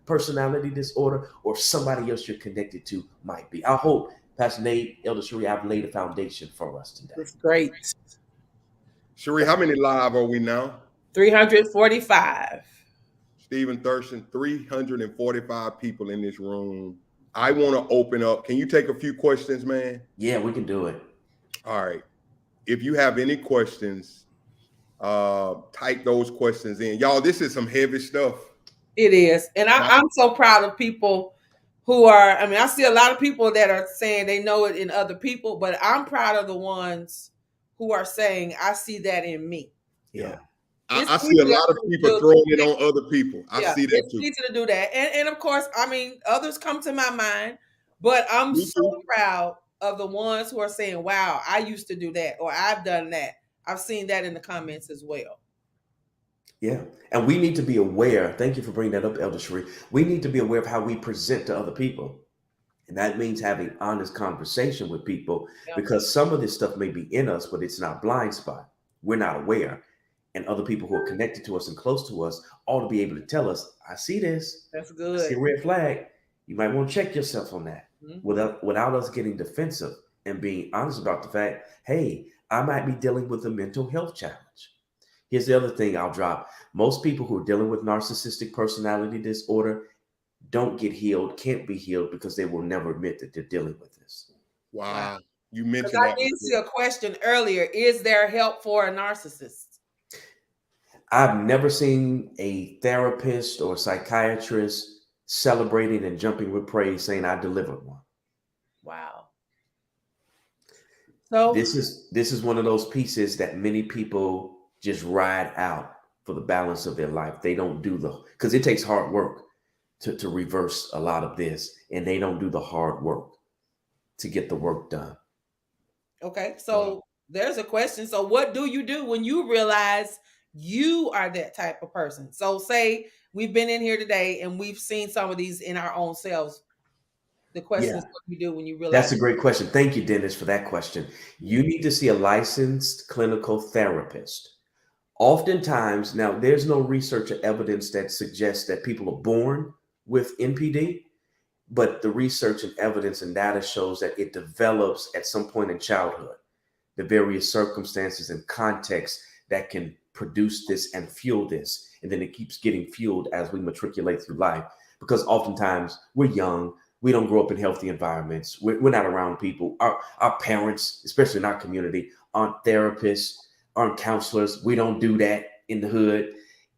C: personality disorder or somebody else you're connected to might be. I hope, Pastor Nate, Elder Cherie, I've laid a foundation for us today.
B: That's great.
A: Cherie, how many live are we now?
B: 345.
A: Stephen Thurston, 345 people in this room. I want to open up. Can you take a few questions, man?
C: Yeah, we can do it.
A: All right. If you have any questions, type those questions in. Y'all, this is some heavy stuff.
B: It is. And I'm so proud of people who are, I see a lot of people that are saying they know it in other people, but I'm proud of the ones who are saying, I see that in me.
C: Yeah.
A: I see a lot of people throwing it on other people. I see that too.
B: It's easy to do that. And of course, others come to my mind, but I'm so proud of the ones who are saying, wow, I used to do that, or I've done that. I've seen that in the comments as well.
C: Yeah. And we need to be aware. Thank you for bringing that up, Elder Cherie. We need to be aware of how we present to other people. And that means having honest conversation with people, because some of this stuff may be in us, but it's not blind spot. We're not aware. And other people who are connected to us and close to us ought to be able to tell us, I see this.
B: That's good.
C: I see a red flag. You might want to check yourself on that without us getting defensive and being honest about the fact, hey, I might be dealing with a mental health challenge. Here's the other thing I'll drop. Most people who are dealing with narcissistic personality disorder don't get healed, can't be healed, because they will never admit that they're dealing with this.
A: Wow. You mentioned
B: that. I did see a question earlier. Is there help for a narcissist?
C: I've never seen a therapist or psychiatrist celebrating and jumping with praise saying I delivered one.
B: Wow. So
C: this is one of those pieces that many people just ride out for the balance of their life. They don't do because it takes hard work to reverse a lot of this, and they don't do the hard work to get the work done.
B: Okay, so there's a question. So what do you do when you realize you are that type of person? So say we've been in here today and we've seen some of these in our own selves. The question
C: Yeah.
B: is what you do when you realize.
C: That's a great question. Thank you, Dennis, for that question. You need to see a licensed clinical therapist. Oftentimes, now there's no research or evidence that suggests that people are born with NPD, but the research and evidence and data shows that it develops at some point in childhood, the various circumstances and contexts that can produce this and fuel this. And then it keeps getting fueled as we matriculate through life, because oftentimes we're young. We don't grow up in healthy environments. We're not around people. Our parents, especially in our community, aren't therapists, aren't counselors. We don't do that in the hood.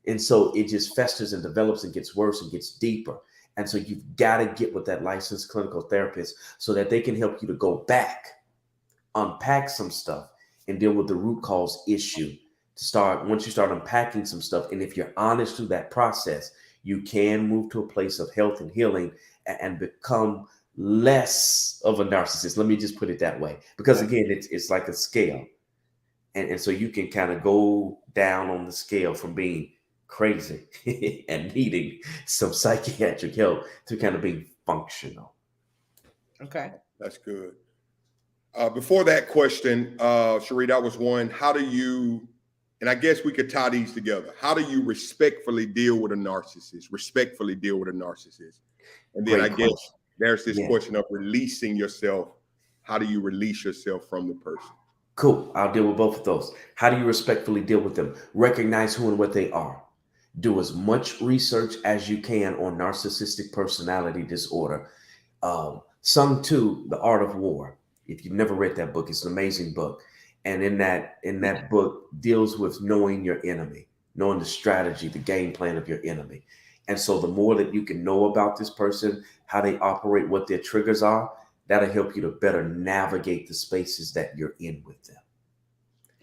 C: And so it just festers and develops and gets worse and gets deeper. And so you've got to get with that licensed clinical therapist so that they can help you to go back, unpack some stuff, and deal with the root cause issue. Once you start unpacking some stuff, and if you're honest through that process, you can move to a place of health and healing and become less of a narcissist. Let me just put it that way, because again, it's like a scale. And so you can kind of go down on the scale from being crazy and needing some psychiatric help to kind of being functional.
B: Okay.
A: That's good. Before that question, Cherie, that was one. How do you, and I guess we could tie these together. How do you respectfully deal with a narcissist? Respectfully deal with a narcissist. And then
C: Great question.
A: There's this question of releasing yourself. How do you release yourself from the person?
C: Cool. I'll deal with both of those. How do you respectfully deal with them? Recognize who and what they are. Do as much research as you can on narcissistic personality disorder. Sung Tzu, The Art of War. If you've never read that book, it's an amazing book. And in that book deals with knowing your enemy, knowing the strategy, the game plan of your enemy. And so the more that you can know about this person, how they operate, what their triggers are, that'll help you to better navigate the spaces that you're in with them.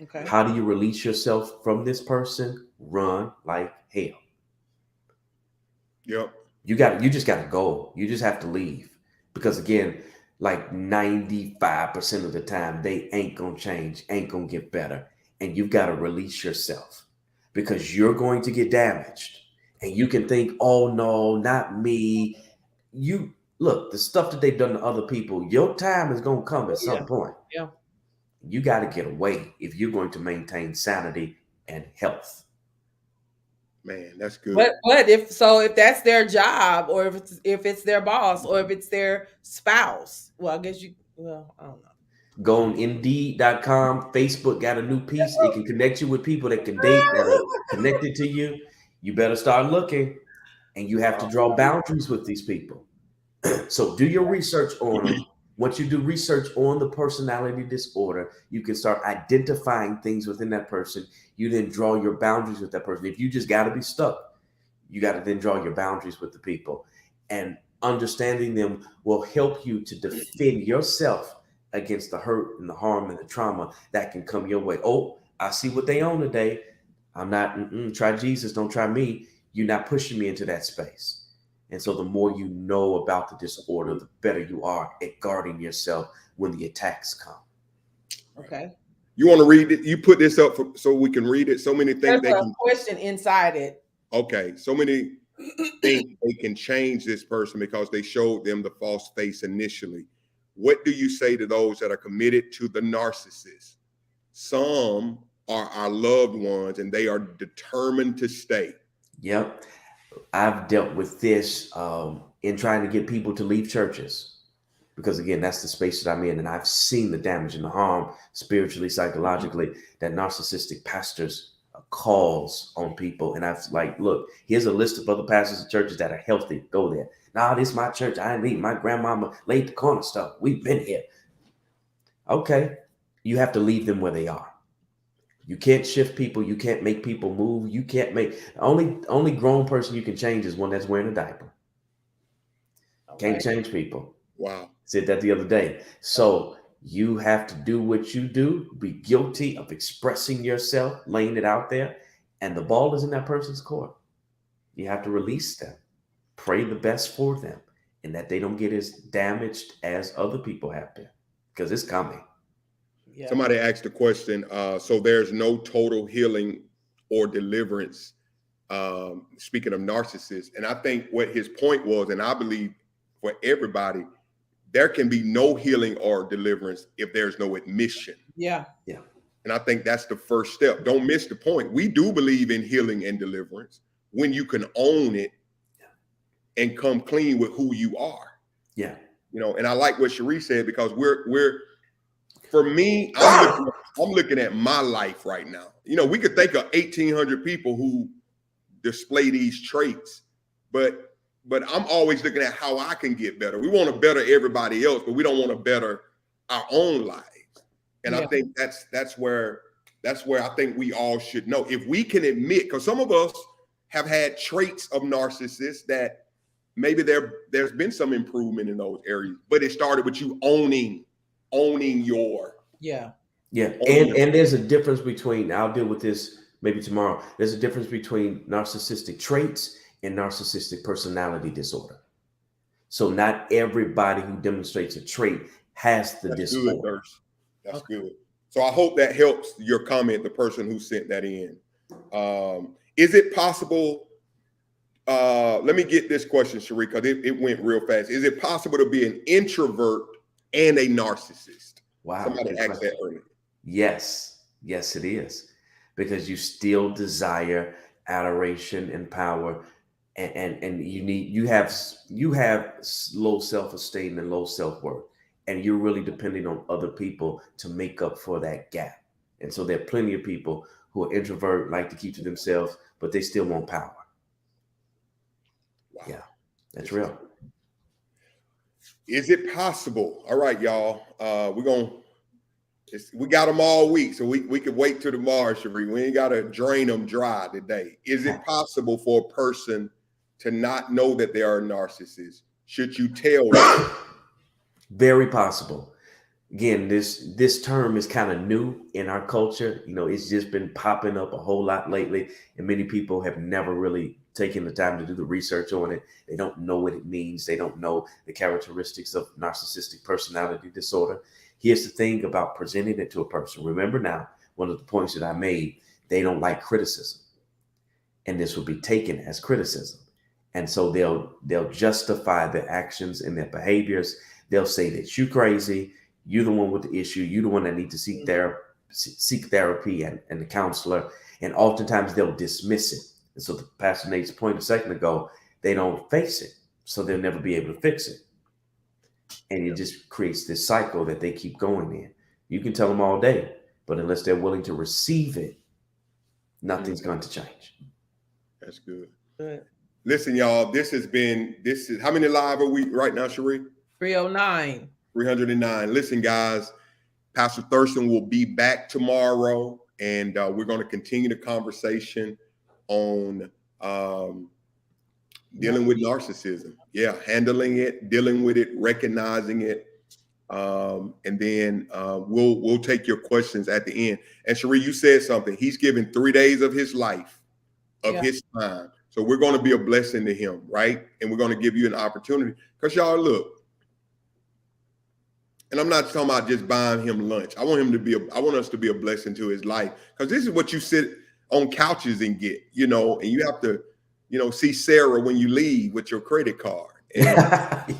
B: Okay.
C: How do you release yourself from this person? Run like hell.
A: Yep.
C: You just got to go. You just have to leave. Because again, like 95% of the time, they ain't going to change, ain't going to get better. And you've got to release yourself, because you're going to get damaged. And you can think, oh no, not me. You look, the stuff that they've done to other people, your time is going to come at some point.
B: Yeah.
C: You got to get away if you're going to maintain sanity and health.
A: Man, that's good.
B: But if that's their job, or if it's their boss, or if it's their spouse, well, I guess I don't know.
C: Go on Indeed.com. Facebook got a new piece. It can connect you with people that can date, that are connected to you. You better start looking, and you have to draw boundaries with these people. So do your research on them. Once you do research on the personality disorder, you can start identifying things within that person. You then draw your boundaries with that person. If you just got to be stuck, you got to then draw your boundaries with the people. And understanding them will help you to defend yourself against the hurt and the harm and the trauma that can come your way. Oh, I see what they own today. I'm not, try Jesus, don't try me. You're not pushing me into that space. And so the more you know about the disorder, the better you are at guarding yourself when the attacks come.
B: Okay.
A: You want to read it? You put this up so we can read it. So many things
B: There's a question inside it.
A: Okay. So many things they can change this person because they showed them the false face initially. What do you say to those that are committed to the narcissist? Some are our loved ones and they are determined to stay.
C: Yep. I've dealt with this in trying to get people to leave churches, because again, that's the space that I'm in. And I've seen the damage and the harm spiritually, psychologically, that narcissistic pastors calls on people. And I've like, look, here's a list of other pastors and churches that are healthy. Go there. Nah, this is my church. I ain't leaving. My grandmama laid the cornerstone. We've been here. Okay. You have to leave them where they are. You can't shift people. You can't make people move. You can't make only grown person you can change is one that's wearing a diaper. Okay. Can't change people.
A: Wow.
C: Said that the other day. So you have to do what you do, be guilty of expressing yourself, laying it out there, and the ball is in that person's court. You have to release them, pray the best for them, and that they don't get as damaged as other people have been, because it's coming.
B: Yeah.
A: Somebody asked the question, so there's no total healing or deliverance, speaking of narcissists. And I think what his point was, and I believe for everybody, there can be no healing or deliverance if there's no admission.
B: Yeah.
A: And I think that's the first step. Don't miss the point. We do believe in healing and deliverance when you can own it and come clean with who you are.
C: Yeah.
A: You know, and I like what Cherie said, because we're for me, I'm looking at my life right now. You know, we could think of 1,800 people who display these traits, but I'm always looking at how I can get better. We want to better everybody else, but we don't want to better our own lives. And I think that's where I think we all should know. If we can admit, because some of us have had traits of narcissists that maybe there's been some improvement in those areas, but it started with you owning your
C: and there's a difference between, I'll deal with this maybe tomorrow. There's a difference between narcissistic traits and narcissistic personality disorder. So not everybody who demonstrates a trait has the disorder.
A: That's good. So I hope that helps your comment, the person who sent that in. Is it possible? Let me get this question, Cherie, because it went real fast. Is it possible to be an introvert and a narcissist?
C: Wow.
A: Somebody asked that earlier.
C: Yes, it is. Because you still desire adoration and power, and you have low self-esteem and low self-worth, and you're really depending on other people to make up for that gap. And so there are plenty of people who are introvert, like to keep to themselves, but they still want power. Wow. Yeah, that's real.
A: Is it possible? All right, y'all. We got them all week, so we could wait till tomorrow, Cherie. We ain't got to drain them dry today. Is it possible for a person to not know that they are a narcissist? Should you tell them?
C: Very possible. Again, this term is kind of new in our culture. You know, it's just been popping up a whole lot lately, and many people have never really taken the time to do the research on it. They don't know what it means. They don't know the characteristics of narcissistic personality disorder. Here's the thing about presenting it to a person. Remember now, one of the points that I made, they don't like criticism, and this will be taken as criticism. And so they'll justify their actions and their behaviors. They'll say that you're crazy. You're the one with the issue. You're the one that needs to seek therapy and the counselor. And oftentimes they'll dismiss it. And so, to Pastor Nate's point a second ago, they don't face it, so they'll never be able to fix it. And it just creates this cycle that they keep going in. You can tell them all day, but unless they're willing to receive it, nothing's going to change.
A: That's good. Listen, y'all, this is how many live are we right now, Cherie?
B: 309.
A: 309. Listen, guys, Pastor Thurston will be back tomorrow, and we're going to continue the conversation on dealing with narcissism. Yeah, handling it, dealing with it, recognizing it, and then we'll take your questions at the end. And Cherie, you said something. He's given 3 days of his life, of his time. So we're going to be a blessing to him, right? And we're going to give you an opportunity, because y'all, look. And I'm not talking about just buying him lunch. I want us to be a blessing to his life, because this is what you sit on couches and get, you know, and you have to, you know, see Sarah when you leave with your credit card. And,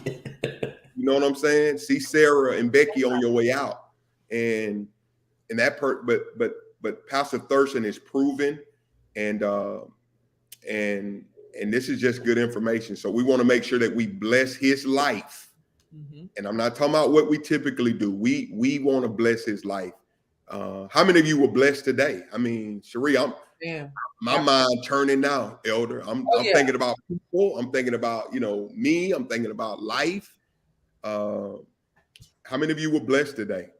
A: you know what I'm saying? See Sarah and Becky on your way out. And but Pastor Thurston is proven, and this is just good information. So we want to make sure that we bless his life. Mm-hmm. And I'm not talking about what we typically do. We want to bless his life. How many of you were blessed today? I mean, Cherie, my mind turning now, Elder. I'm thinking about people. I'm thinking about, you know, me. I'm thinking about life. How many of you were blessed today?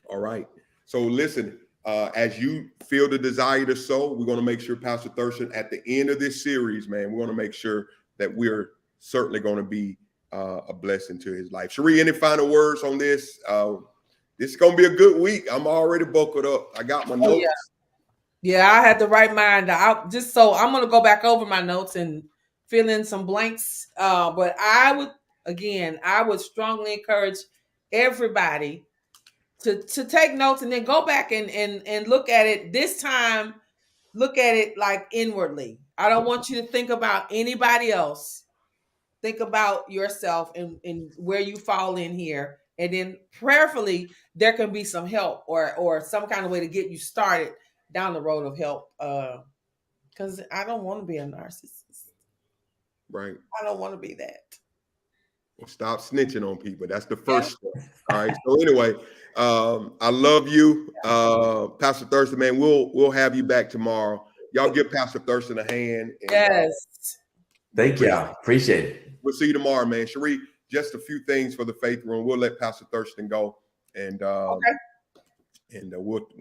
A: All right. So listen, as you feel the desire to sow, we're going to make sure, Pastor Thurston, at the end of this series, man, we're going to make sure that we're certainly going to be a blessing to his life. Cherie, any final words on this? This is going to be a good week. I'm already buckled up. I got my notes.
B: Yeah, I had the right mind. I'm going to go back over my notes and fill in some blanks. But I would strongly encourage everybody to take notes and then go back and look at it. This time, look at it like inwardly. I don't want you to think about anybody else. think about yourself and where you fall in here. And then prayerfully, there can be some help or some kind of way to get you started down the road of help. Because I don't want to be a narcissist.
A: Right.
B: I don't want to be that.
A: Well, stop snitching on people. That's the first step. All right. So anyway, I love you, Pastor Thurston. Man, we'll have you back tomorrow. Y'all give Pastor Thurston a hand. And,
B: Yes.
C: Thank y'all. Appreciate it.
A: We'll see you tomorrow, man. Cherie, just a few things for the faith room. We'll let Pastor Thurston go, and we'll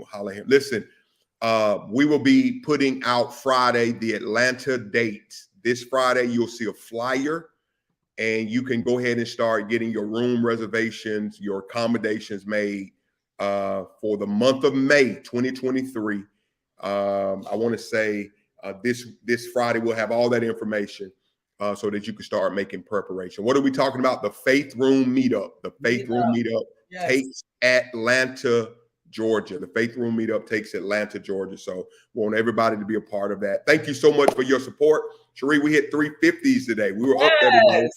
A: holler at him. Listen, we will be putting out Friday the Atlanta dates. This Friday, you'll see a flyer, and you can go ahead and start getting your room reservations, your accommodations made for the month of May 2023. I want to say this Friday we'll have all that information so that you can start making preparation. What are we talking about? The Faith Room Meetup. The Faith Room Meetup takes Atlanta, Georgia. The Faith Room Meetup takes Atlanta, Georgia. So we want everybody to be a part of that. Thank you so much for your support. Cherie, we hit 350s today. We were up there today.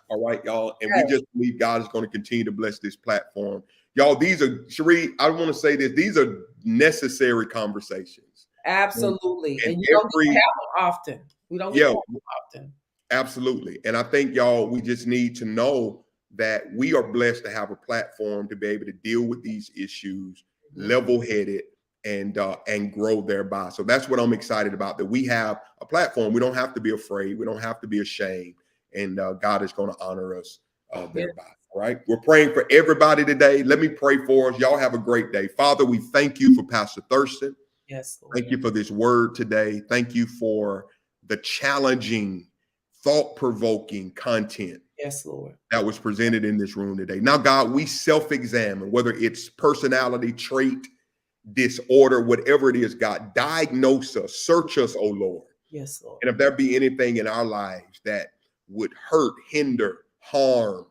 A: All right, y'all. And we just believe God is going to continue to bless this platform. Y'all, these are, Cherie, I want to say this. These are necessary conversations.
B: Absolutely. And you don't get to have them often. We don't get to have them often.
A: Absolutely. And I think, y'all, we just need to know that we are blessed to have a platform to be able to deal with these issues, level-headed, and grow thereby. So that's what I'm excited about, that we have a platform. We don't have to be afraid. We don't have to be ashamed. And God is going to honor us thereby. All right. We're praying for everybody today. Let me pray for us. Y'all have a great day. Father, we thank you for Pastor Thurston.
B: Yes, Lord.
A: Thank you for this word today. Thank you for the challenging, thought-provoking content.
B: Yes, Lord.
A: That was presented in this room today. Now, God, we self-examine, whether it's personality trait, disorder, whatever it is, God, diagnose us, search us, oh Lord.
B: Yes, Lord.
A: And if there be anything in our lives that would hurt, hinder, harm,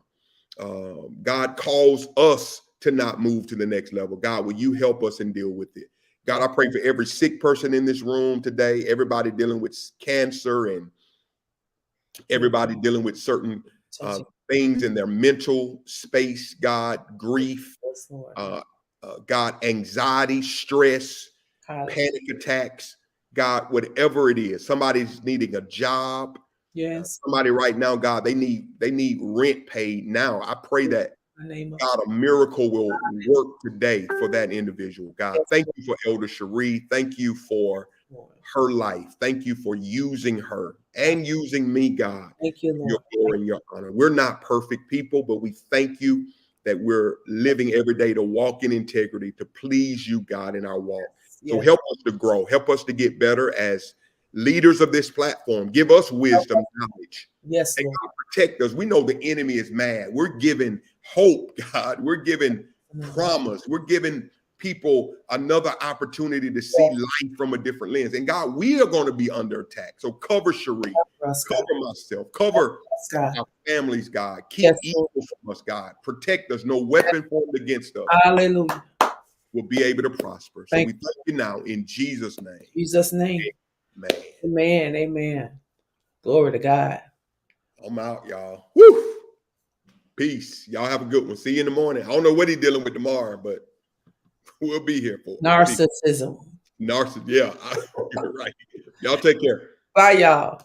A: God, calls us to not move to the next level. God, will you help us and deal with it? God, I pray for every sick person in this room today, everybody dealing with cancer and everybody dealing with certain things in their mental space, God, grief, God, anxiety, stress, panic attacks, God, whatever it is. Somebody's needing a job.
B: Yes.
A: Somebody right now, God, they need rent paid now. I pray that, God, a miracle will work today for that individual. God, thank you for Elder Cherie. Thank you for her life. Thank you for using her and using me, God.
B: Thank you, Lord.
A: Your glory and your honor. We're not perfect people, but we thank you that we're living every day to walk in integrity, to please you, God, in our walk. So help us to grow. Help us to get better as leaders of this platform. Give us wisdom, knowledge.
B: Yes,
A: and God, protect us. We know the enemy is mad. We're giving hope, God. We're giving promise. We're giving people another opportunity to see life from a different lens. And God, we are going to be under attack. So cover Cherie, cover myself, cover our families, God. Keep evil from us, God. Protect us. No weapon formed against us.
B: Hallelujah.
A: Will be able to prosper. So we thank you now in Jesus' name.
B: Jesus' name.
A: Amen.
B: Amen. Amen. Glory to God.
A: I'm out, y'all. Woo! Peace. Y'all have a good one. See you in the morning. I don't know what he's dealing with tomorrow, but we'll be here for
B: Narcissism.
A: Narcissism. Yeah, you're right. Y'all take care.
B: Bye, y'all.